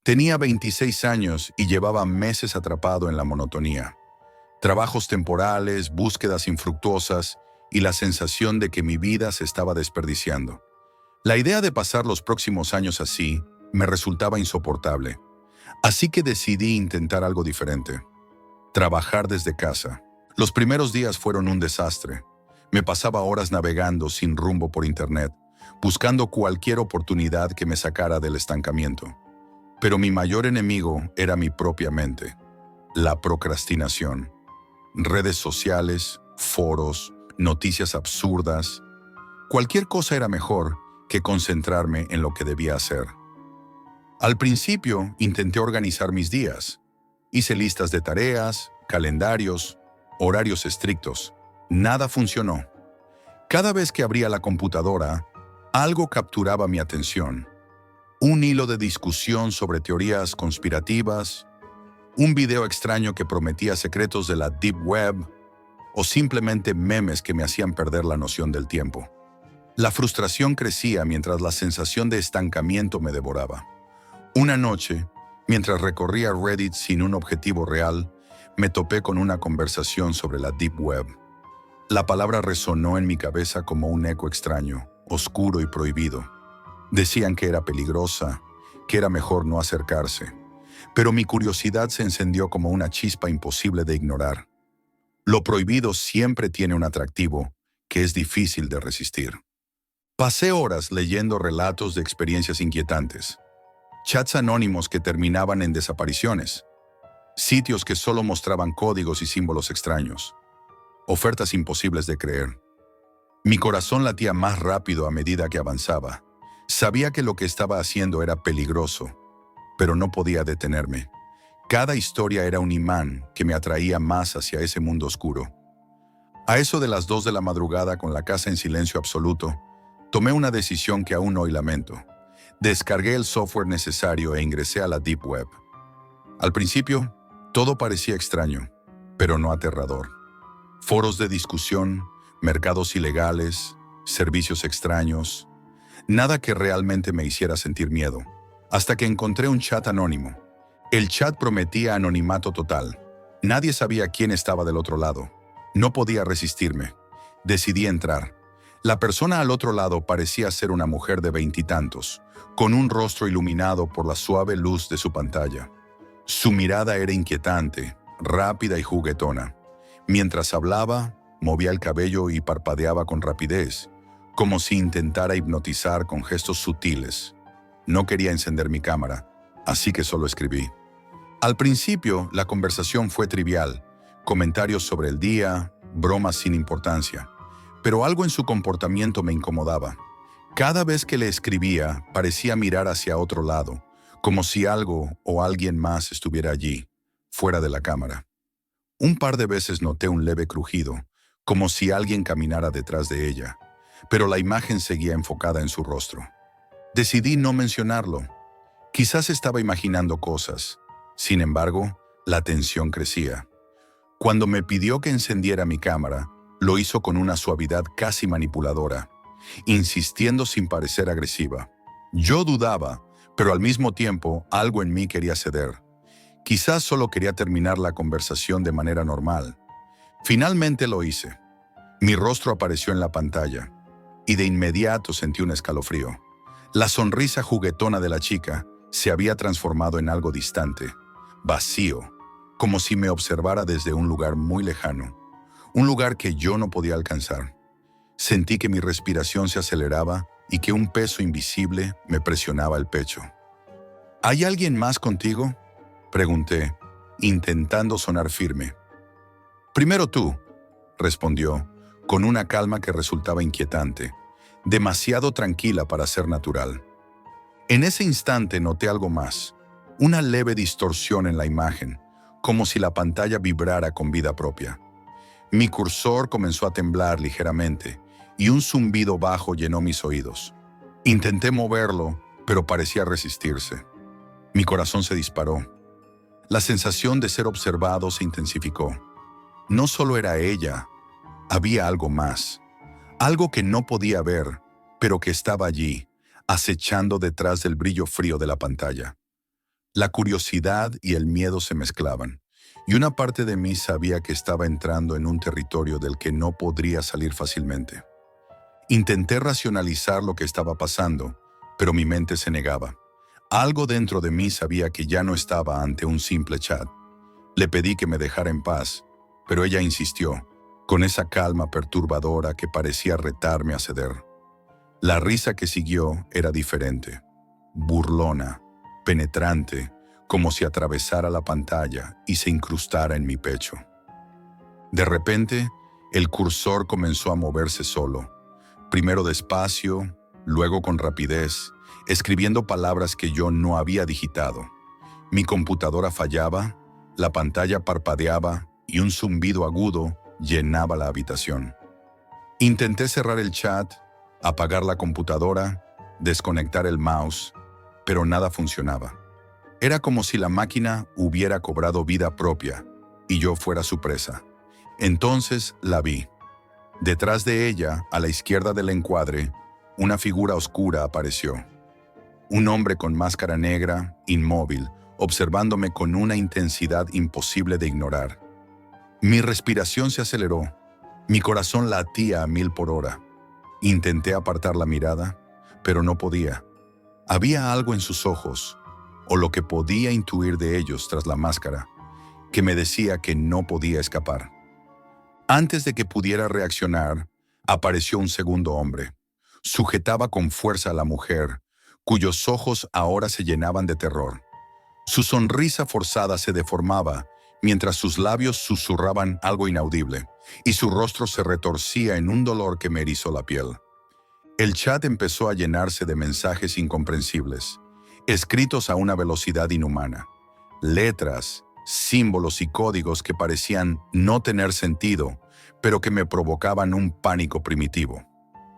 Tenía 26 años y llevaba meses atrapado en la monotonía. Trabajos temporales, búsquedas infructuosas y la sensación de que mi vida se estaba desperdiciando. La idea de pasar los próximos años así me resultaba insoportable. Así que decidí intentar algo diferente. Trabajar desde casa. Los primeros días fueron un desastre. Me pasaba horas navegando sin rumbo por internet, buscando cualquier oportunidad que me sacara del estancamiento. Pero mi mayor enemigo era mi propia mente, la procrastinación. Redes sociales, foros, noticias absurdas. Cualquier cosa era mejor que concentrarme en lo que debía hacer. Al principio intenté organizar mis días. Hice listas de tareas, calendarios, horarios estrictos. Nada funcionó. Cada vez que abría la computadora, algo capturaba mi atención. Un hilo de discusión sobre teorías conspirativas, un video extraño que prometía secretos de la Deep Web, o simplemente memes que me hacían perder la noción del tiempo. La frustración crecía mientras la sensación de estancamiento me devoraba. Una noche, mientras recorría Reddit sin un objetivo real, me topé con una conversación sobre la Deep Web. La palabra resonó en mi cabeza como un eco extraño, oscuro y prohibido. Decían que era peligrosa, que era mejor no acercarse, pero mi curiosidad se encendió como una chispa imposible de ignorar. Lo prohibido siempre tiene un atractivo que es difícil de resistir. Pasé horas leyendo relatos de experiencias inquietantes, chats anónimos que terminaban en desapariciones, sitios que solo mostraban códigos y símbolos extraños, ofertas imposibles de creer. Mi corazón latía más rápido a medida que avanzaba. Sabía que lo que estaba haciendo era peligroso, pero no podía detenerme. Cada historia era un imán que me atraía más hacia ese mundo oscuro. A eso de las 2 de la madrugada, con la casa en silencio absoluto, tomé una decisión que aún hoy lamento. Descargué el software necesario e ingresé a la Deep Web. Al principio, todo parecía extraño, pero no aterrador. Foros de discusión, mercados ilegales, servicios extraños. Nada que realmente me hiciera sentir miedo. Hasta que encontré un chat anónimo. El chat prometía anonimato total. Nadie sabía quién estaba del otro lado. No podía resistirme. Decidí entrar. La persona al otro lado parecía ser una mujer de 20 y tantos, con un rostro iluminado por la suave luz de su pantalla. Su mirada era inquietante, rápida y juguetona. Mientras hablaba, movía el cabello y parpadeaba con rapidez, como si intentara hipnotizar con gestos sutiles. No quería encender mi cámara, así que solo escribí. Al principio, la conversación fue trivial, comentarios sobre el día, bromas sin importancia, pero algo en su comportamiento me incomodaba. Cada vez que le escribía, parecía mirar hacia otro lado, como si algo o alguien más estuviera allí, fuera de la cámara. Un par de veces noté un leve crujido, como si alguien caminara detrás de ella, pero la imagen seguía enfocada en su rostro. Decidí no mencionarlo. Quizás estaba imaginando cosas. Sin embargo, la tensión crecía. Cuando me pidió que encendiera mi cámara, lo hizo con una suavidad casi manipuladora, insistiendo sin parecer agresiva. Yo dudaba, pero al mismo tiempo algo en mí quería ceder. Quizás solo quería terminar la conversación de manera normal. Finalmente lo hice. Mi rostro apareció en la pantalla, y de inmediato sentí un escalofrío. La sonrisa juguetona de la chica se había transformado en algo distante, vacío, como si me observara desde un lugar muy lejano, un lugar que yo no podía alcanzar. Sentí que mi respiración se aceleraba y que un peso invisible me presionaba el pecho. ¿Hay alguien más contigo?, pregunté, intentando sonar firme. Primero tú, respondió, con una calma que resultaba inquietante, demasiado tranquila para ser natural. En ese instante noté algo más, una leve distorsión en la imagen, como si la pantalla vibrara con vida propia. Mi cursor comenzó a temblar ligeramente y un zumbido bajo llenó mis oídos. Intenté moverlo, pero parecía resistirse. Mi corazón se disparó. La sensación de ser observado se intensificó. No solo era ella, había algo más. Algo que no podía ver, pero que estaba allí, acechando detrás del brillo frío de la pantalla. La curiosidad y el miedo se mezclaban, y una parte de mí sabía que estaba entrando en un territorio del que no podría salir fácilmente. Intenté racionalizar lo que estaba pasando, pero mi mente se negaba. Algo dentro de mí sabía que ya no estaba ante un simple chat. Le pedí que me dejara en paz, pero ella insistió, con esa calma perturbadora que parecía retarme a ceder. La risa que siguió era diferente, burlona, penetrante, como si atravesara la pantalla y se incrustara en mi pecho. De repente, el cursor comenzó a moverse solo, primero despacio, luego con rapidez, escribiendo palabras que yo no había digitado. Mi computadora fallaba, la pantalla parpadeaba y un zumbido agudo llenaba la habitación. Intenté cerrar el chat, apagar la computadora, desconectar el mouse, pero nada funcionaba. Era como si la máquina hubiera cobrado vida propia y yo fuera su presa. Entonces la vi. Detrás de ella, a la izquierda del encuadre, una figura oscura apareció. Un hombre con máscara negra, inmóvil, observándome con una intensidad imposible de ignorar. Mi respiración se aceleró. Mi corazón latía a 1000 por hora. Intenté apartar la mirada, pero no podía. Había algo en sus ojos, o lo que podía intuir de ellos tras la máscara, que me decía que no podía escapar. Antes de que pudiera reaccionar, apareció un segundo hombre. Sujetaba con fuerza a la mujer, cuyos ojos ahora se llenaban de terror. Su sonrisa forzada se deformaba, mientras sus labios susurraban algo inaudible, y su rostro se retorcía en un dolor que me erizó la piel. El chat empezó a llenarse de mensajes incomprensibles, escritos a una velocidad inhumana. Letras, símbolos y códigos que parecían no tener sentido, pero que me provocaban un pánico primitivo.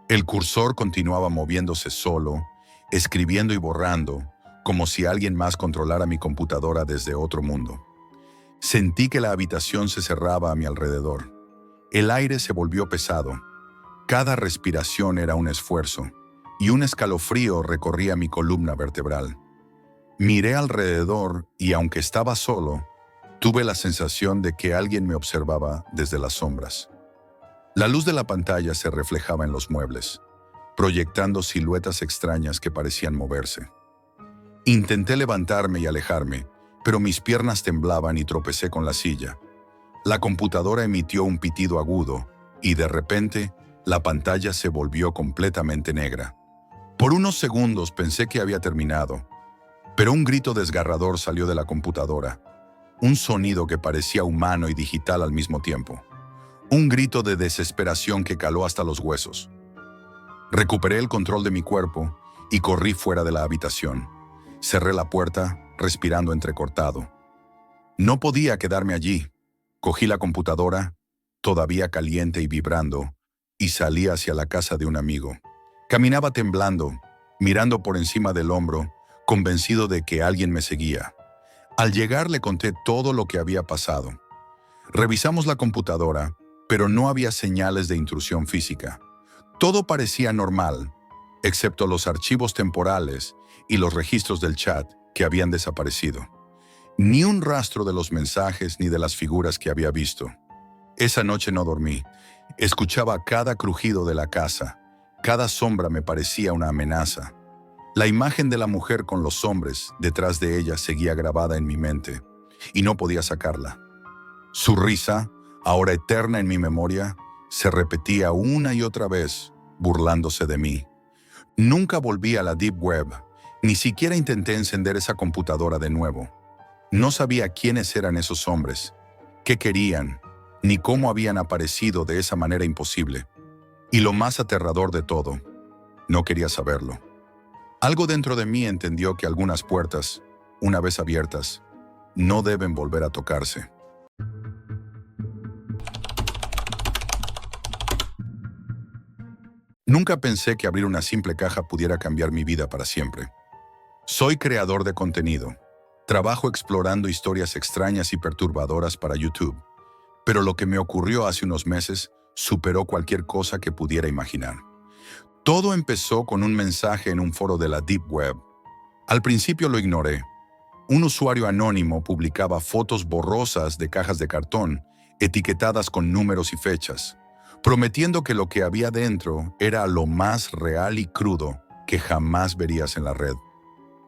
El cursor continuaba moviéndose solo, escribiendo y borrando, como si alguien más controlara mi computadora desde otro mundo. Sentí que la habitación se cerraba a mi alrededor. El aire se volvió pesado. Cada respiración era un esfuerzo, y un escalofrío recorría mi columna vertebral. Miré alrededor y, aunque estaba solo, tuve la sensación de que alguien me observaba desde las sombras. La luz de la pantalla se reflejaba en los muebles, proyectando siluetas extrañas que parecían moverse. Intenté levantarme y alejarme, pero mis piernas temblaban y tropecé con la silla. La computadora emitió un pitido agudo y, de repente, la pantalla se volvió completamente negra. Por unos segundos pensé que había terminado, pero un grito desgarrador salió de la computadora, un sonido que parecía humano y digital al mismo tiempo. Un grito de desesperación que caló hasta los huesos. Recuperé el control de mi cuerpo y corrí fuera de la habitación. Cerré la puerta, respirando entrecortado. No podía quedarme allí. Cogí la computadora, todavía caliente y vibrando, y salí hacia la casa de un amigo. Caminaba temblando, mirando por encima del hombro, convencido de que alguien me seguía. Al llegar le conté todo lo que había pasado. Revisamos la computadora, pero no había señales de intrusión física. Todo parecía normal, excepto los archivos temporales y los registros del chat que habían desaparecido. Ni un rastro de los mensajes ni de las figuras que había visto. Esa noche no dormí. Escuchaba cada crujido de la casa. Cada sombra me parecía una amenaza. La imagen de la mujer con los hombres detrás de ella seguía grabada en mi mente, y no podía sacarla. Su risa, ahora eterna en mi memoria, se repetía una y otra vez, burlándose de mí. Nunca volví a la Deep Web, Ni siquiera intenté encender esa computadora de nuevo. No sabía quiénes eran esos hombres, qué querían, ni cómo habían aparecido de esa manera imposible. Y lo más aterrador de todo, no quería saberlo. Algo dentro de mí entendió que algunas puertas, una vez abiertas, no deben volver a tocarse. Nunca pensé que abrir una simple caja pudiera cambiar mi vida para siempre. Soy creador de contenido. Trabajo explorando historias extrañas y perturbadoras para YouTube. Pero lo que me ocurrió hace unos meses superó cualquier cosa que pudiera imaginar. Todo empezó con un mensaje en un foro de la Deep Web. Al principio lo ignoré. Un usuario anónimo publicaba fotos borrosas de cajas de cartón, etiquetadas con números y fechas, prometiendo que lo que había dentro era lo más real y crudo que jamás verías en la red.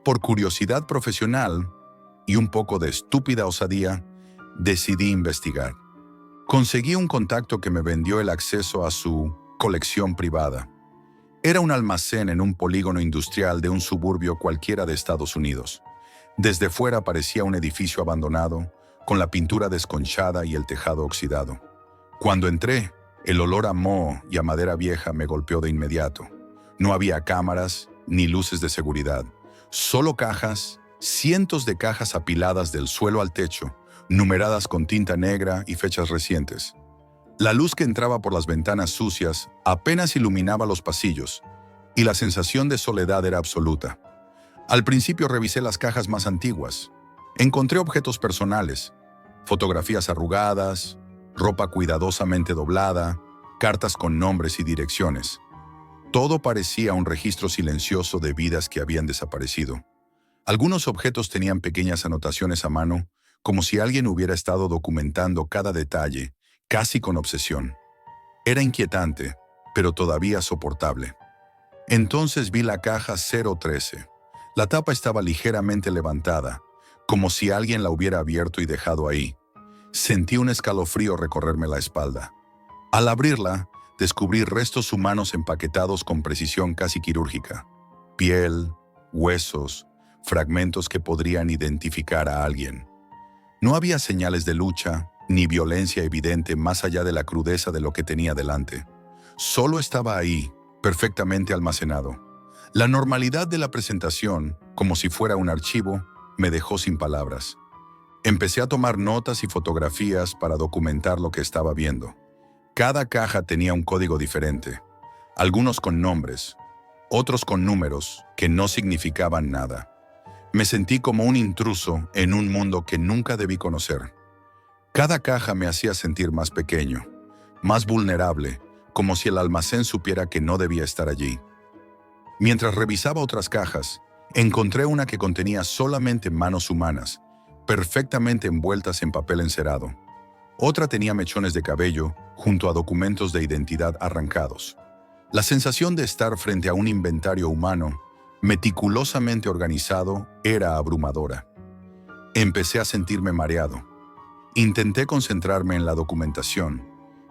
Por curiosidad profesional y un poco de estúpida osadía, decidí investigar. Conseguí un contacto que me vendió el acceso a su colección privada. Era un almacén en un polígono industrial de un suburbio cualquiera de Estados Unidos. Desde fuera parecía un edificio abandonado, con la pintura desconchada y el tejado oxidado. Cuando entré, el olor a moho y a madera vieja me golpeó de inmediato. No había cámaras ni luces de seguridad. Solo cajas, cientos de cajas apiladas del suelo al techo, numeradas con tinta negra y fechas recientes. La luz que entraba por las ventanas sucias apenas iluminaba los pasillos, y la sensación de soledad era absoluta. Al principio revisé las cajas más antiguas. Encontré objetos personales, fotografías arrugadas, ropa cuidadosamente doblada, cartas con nombres y direcciones. Todo parecía un registro silencioso de vidas que habían desaparecido. Algunos objetos tenían pequeñas anotaciones a mano, como si alguien hubiera estado documentando cada detalle, casi con obsesión. Era inquietante, pero todavía soportable. Entonces vi la caja 013. La tapa estaba ligeramente levantada, como si alguien la hubiera abierto y dejado ahí. Sentí un escalofrío recorrerme la espalda. Al abrirla, descubrí restos humanos empaquetados con precisión casi quirúrgica. Piel, huesos, fragmentos que podrían identificar a alguien. No había señales de lucha, ni violencia evidente más allá de la crudeza de lo que tenía delante. Solo estaba ahí, perfectamente almacenado. La normalidad de la presentación, como si fuera un archivo, me dejó sin palabras. Empecé a tomar notas y fotografías para documentar lo que estaba viendo. Cada caja tenía un código diferente, algunos con nombres, otros con números que no significaban nada. Me sentí como un intruso en un mundo que nunca debí conocer. Cada caja me hacía sentir más pequeño, más vulnerable, como si el almacén supiera que no debía estar allí. Mientras revisaba otras cajas, encontré una que contenía solamente manos humanas, perfectamente envueltas en papel encerado. Otra tenía mechones de cabello junto a documentos de identidad arrancados. La sensación de estar frente a un inventario humano, meticulosamente organizado, era abrumadora. Empecé a sentirme mareado. Intenté concentrarme en la documentación,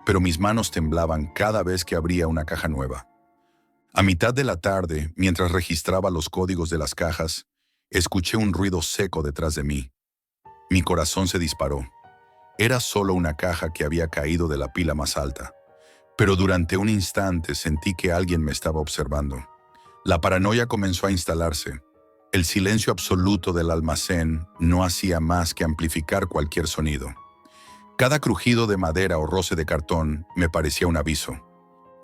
pero mis manos temblaban cada vez que abría una caja nueva. A mitad de la tarde, mientras registraba los códigos de las cajas, escuché un ruido seco detrás de mí. Mi corazón se disparó. Era solo una caja que había caído de la pila más alta, pero durante un instante sentí que alguien me estaba observando. La paranoia comenzó a instalarse. El silencio absoluto del almacén no hacía más que amplificar cualquier sonido. Cada crujido de madera o roce de cartón me parecía un aviso.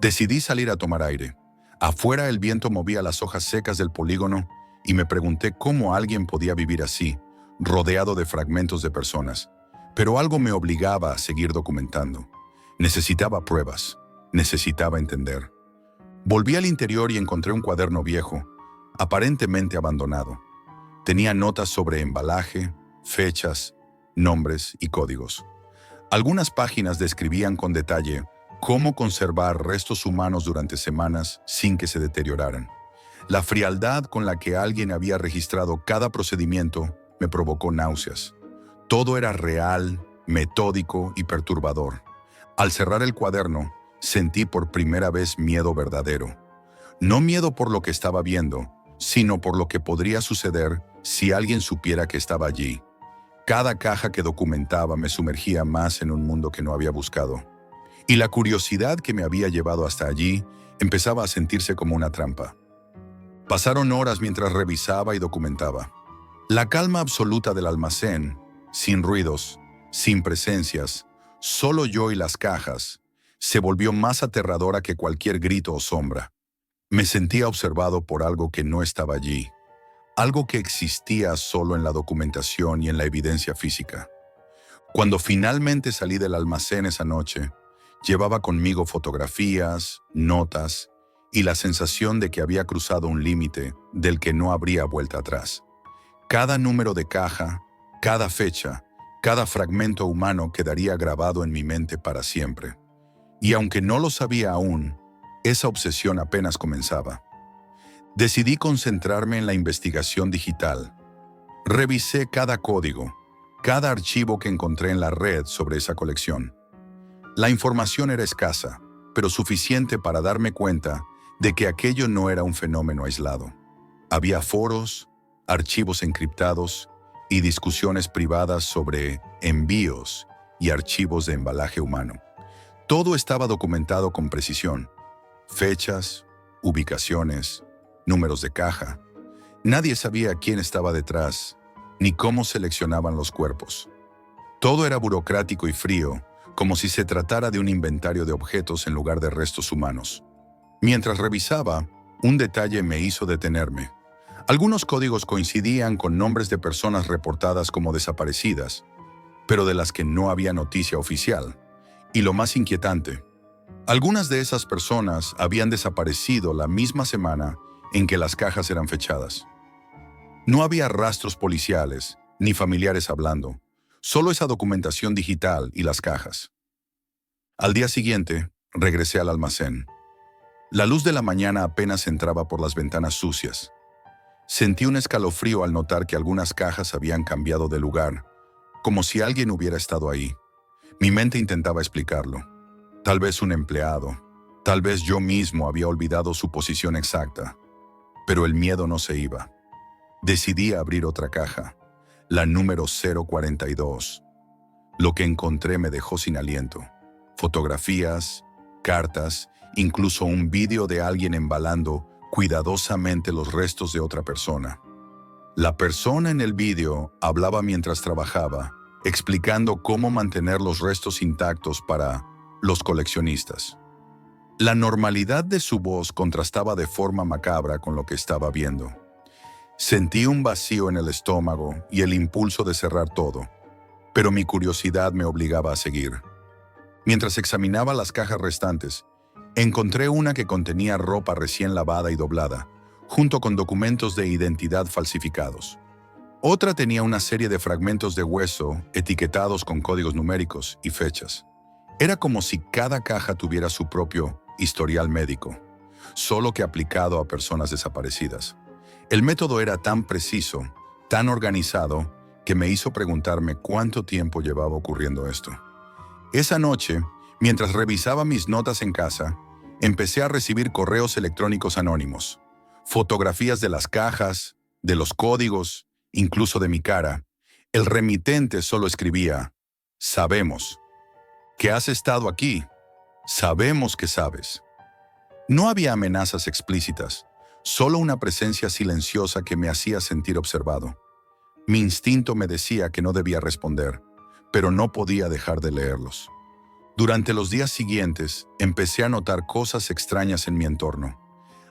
Decidí salir a tomar aire. Afuera el viento movía las hojas secas del polígono y me pregunté cómo alguien podía vivir así, rodeado de fragmentos de personas. Pero algo me obligaba a seguir documentando. Necesitaba pruebas. Necesitaba entender. Volví al interior y encontré un cuaderno viejo, aparentemente abandonado. Tenía notas sobre embalaje, fechas, nombres y códigos. Algunas páginas describían con detalle cómo conservar restos humanos durante semanas sin que se deterioraran. La frialdad con la que alguien había registrado cada procedimiento me provocó náuseas. Todo era real, metódico y perturbador. Al cerrar el cuaderno, sentí por primera vez miedo verdadero. No miedo por lo que estaba viendo, sino por lo que podría suceder si alguien supiera que estaba allí. Cada caja que documentaba me sumergía más en un mundo que no había buscado. Y la curiosidad que me había llevado hasta allí empezaba a sentirse como una trampa. Pasaron horas mientras revisaba y documentaba. La calma absoluta del almacén, sin ruidos, sin presencias, solo yo y las cajas, se volvió más aterradora que cualquier grito o sombra. Me sentía observado por algo que no estaba allí, algo que existía solo en la documentación y en la evidencia física. Cuando finalmente salí del almacén esa noche, llevaba conmigo fotografías, notas y la sensación de que había cruzado un límite del que no habría vuelta atrás. Cada número de caja, cada fecha, cada fragmento humano quedaría grabado en mi mente para siempre. Y aunque no lo sabía aún, esa obsesión apenas comenzaba. Decidí concentrarme en la investigación digital. Revisé cada código, cada archivo que encontré en la red sobre esa colección. La información era escasa, pero suficiente para darme cuenta de que aquello no era un fenómeno aislado. Había foros, archivos encriptados y discusiones privadas sobre envíos y archivos de embalaje humano. Todo estaba documentado con precisión. Fechas, ubicaciones, números de caja. Nadie sabía quién estaba detrás, ni cómo seleccionaban los cuerpos. Todo era burocrático y frío, como si se tratara de un inventario de objetos en lugar de restos humanos. Mientras revisaba, un detalle me hizo detenerme. Algunos códigos coincidían con nombres de personas reportadas como desaparecidas, pero de las que no había noticia oficial. Y lo más inquietante, algunas de esas personas habían desaparecido la misma semana en que las cajas eran fechadas. No había rastros policiales, ni familiares hablando, solo esa documentación digital y las cajas. Al día siguiente, regresé al almacén. La luz de la mañana apenas entraba por las ventanas sucias. Sentí un escalofrío al notar que algunas cajas habían cambiado de lugar, como si alguien hubiera estado ahí. Mi mente intentaba explicarlo. Tal vez un empleado, tal vez yo mismo había olvidado su posición exacta. Pero el miedo no se iba. Decidí abrir otra caja, la número 042. Lo que encontré me dejó sin aliento. Fotografías, cartas, incluso un vídeo de alguien embalando cuidadosamente los restos de otra persona. La persona en el vídeo hablaba mientras trabajaba, explicando cómo mantener los restos intactos para los coleccionistas. La normalidad de su voz contrastaba de forma macabra con lo que estaba viendo. Sentí un vacío en el estómago y el impulso de cerrar todo, pero mi curiosidad me obligaba a seguir. Mientras examinaba las cajas restantes, encontré una que contenía ropa recién lavada y doblada, junto con documentos de identidad falsificados. Otra tenía una serie de fragmentos de hueso etiquetados con códigos numéricos y fechas. Era como si cada caja tuviera su propio historial médico, solo que aplicado a personas desaparecidas. El método era tan preciso, tan organizado, que me hizo preguntarme cuánto tiempo llevaba ocurriendo esto. Esa noche, mientras revisaba mis notas en casa, empecé a recibir correos electrónicos anónimos, fotografías de las cajas, de los códigos, incluso de mi cara. El remitente solo escribía: sabemos que has estado aquí, sabemos que sabes. No había amenazas explícitas, solo una presencia silenciosa que me hacía sentir observado. Mi instinto me decía que no debía responder, pero no podía dejar de leerlos. Durante los días siguientes, empecé a notar cosas extrañas en mi entorno.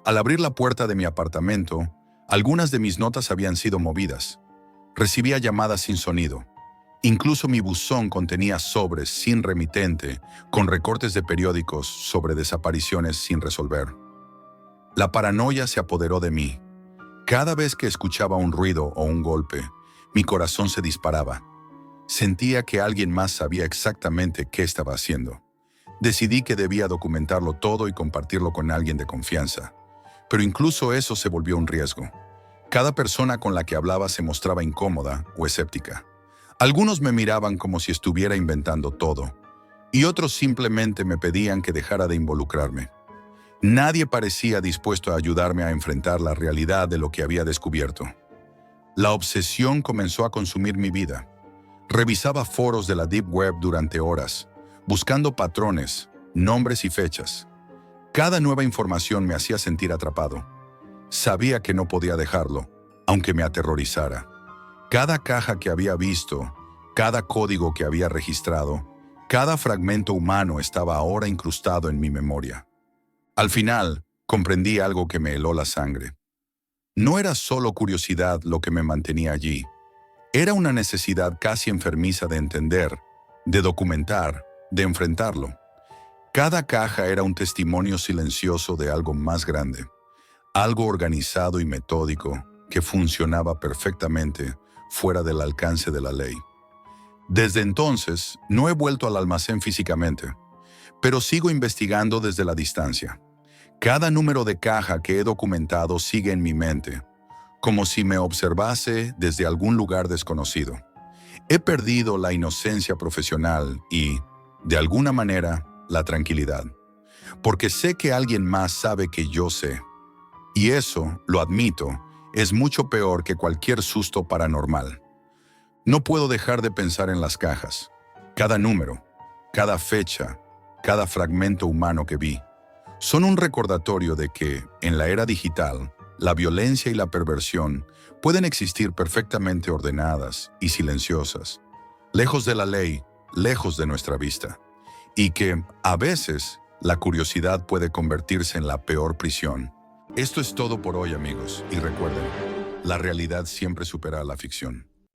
Al abrir la puerta de mi apartamento, algunas de mis notas habían sido movidas. Recibía llamadas sin sonido. Incluso mi buzón contenía sobres sin remitente, con recortes de periódicos sobre desapariciones sin resolver. La paranoia se apoderó de mí. Cada vez que escuchaba un ruido o un golpe, mi corazón se disparaba. Sentía que alguien más sabía exactamente qué estaba haciendo. Decidí que debía documentarlo todo y compartirlo con alguien de confianza. Pero incluso eso se volvió un riesgo. Cada persona con la que hablaba se mostraba incómoda o escéptica. Algunos me miraban como si estuviera inventando todo, y otros simplemente me pedían que dejara de involucrarme. Nadie parecía dispuesto a ayudarme a enfrentar la realidad de lo que había descubierto. La obsesión comenzó a consumir mi vida. Revisaba foros de la Deep Web durante horas, buscando patrones, nombres y fechas. Cada nueva información me hacía sentir atrapado. Sabía que no podía dejarlo, aunque me aterrorizara. Cada caja que había visto, cada código que había registrado, cada fragmento humano estaba ahora incrustado en mi memoria. Al final, comprendí algo que me heló la sangre. No era solo curiosidad lo que me mantenía allí. Era una necesidad casi enfermiza de entender, de documentar, de enfrentarlo. Cada caja era un testimonio silencioso de algo más grande, algo organizado y metódico que funcionaba perfectamente fuera del alcance de la ley. Desde entonces, no he vuelto al almacén físicamente, pero sigo investigando desde la distancia. Cada número de caja que he documentado sigue en mi mente, como si me observase desde algún lugar desconocido. He perdido la inocencia profesional y, de alguna manera, la tranquilidad, porque sé que alguien más sabe que yo sé. Y eso, lo admito, es mucho peor que cualquier susto paranormal. No puedo dejar de pensar en las cajas. Cada número, cada fecha, cada fragmento humano que vi, son un recordatorio de que, en la era digital, la violencia y la perversión pueden existir perfectamente ordenadas y silenciosas, lejos de la ley, lejos de nuestra vista, y que, a veces, la curiosidad puede convertirse en la peor prisión. Esto es todo por hoy, amigos, y recuerden, la realidad siempre supera a la ficción.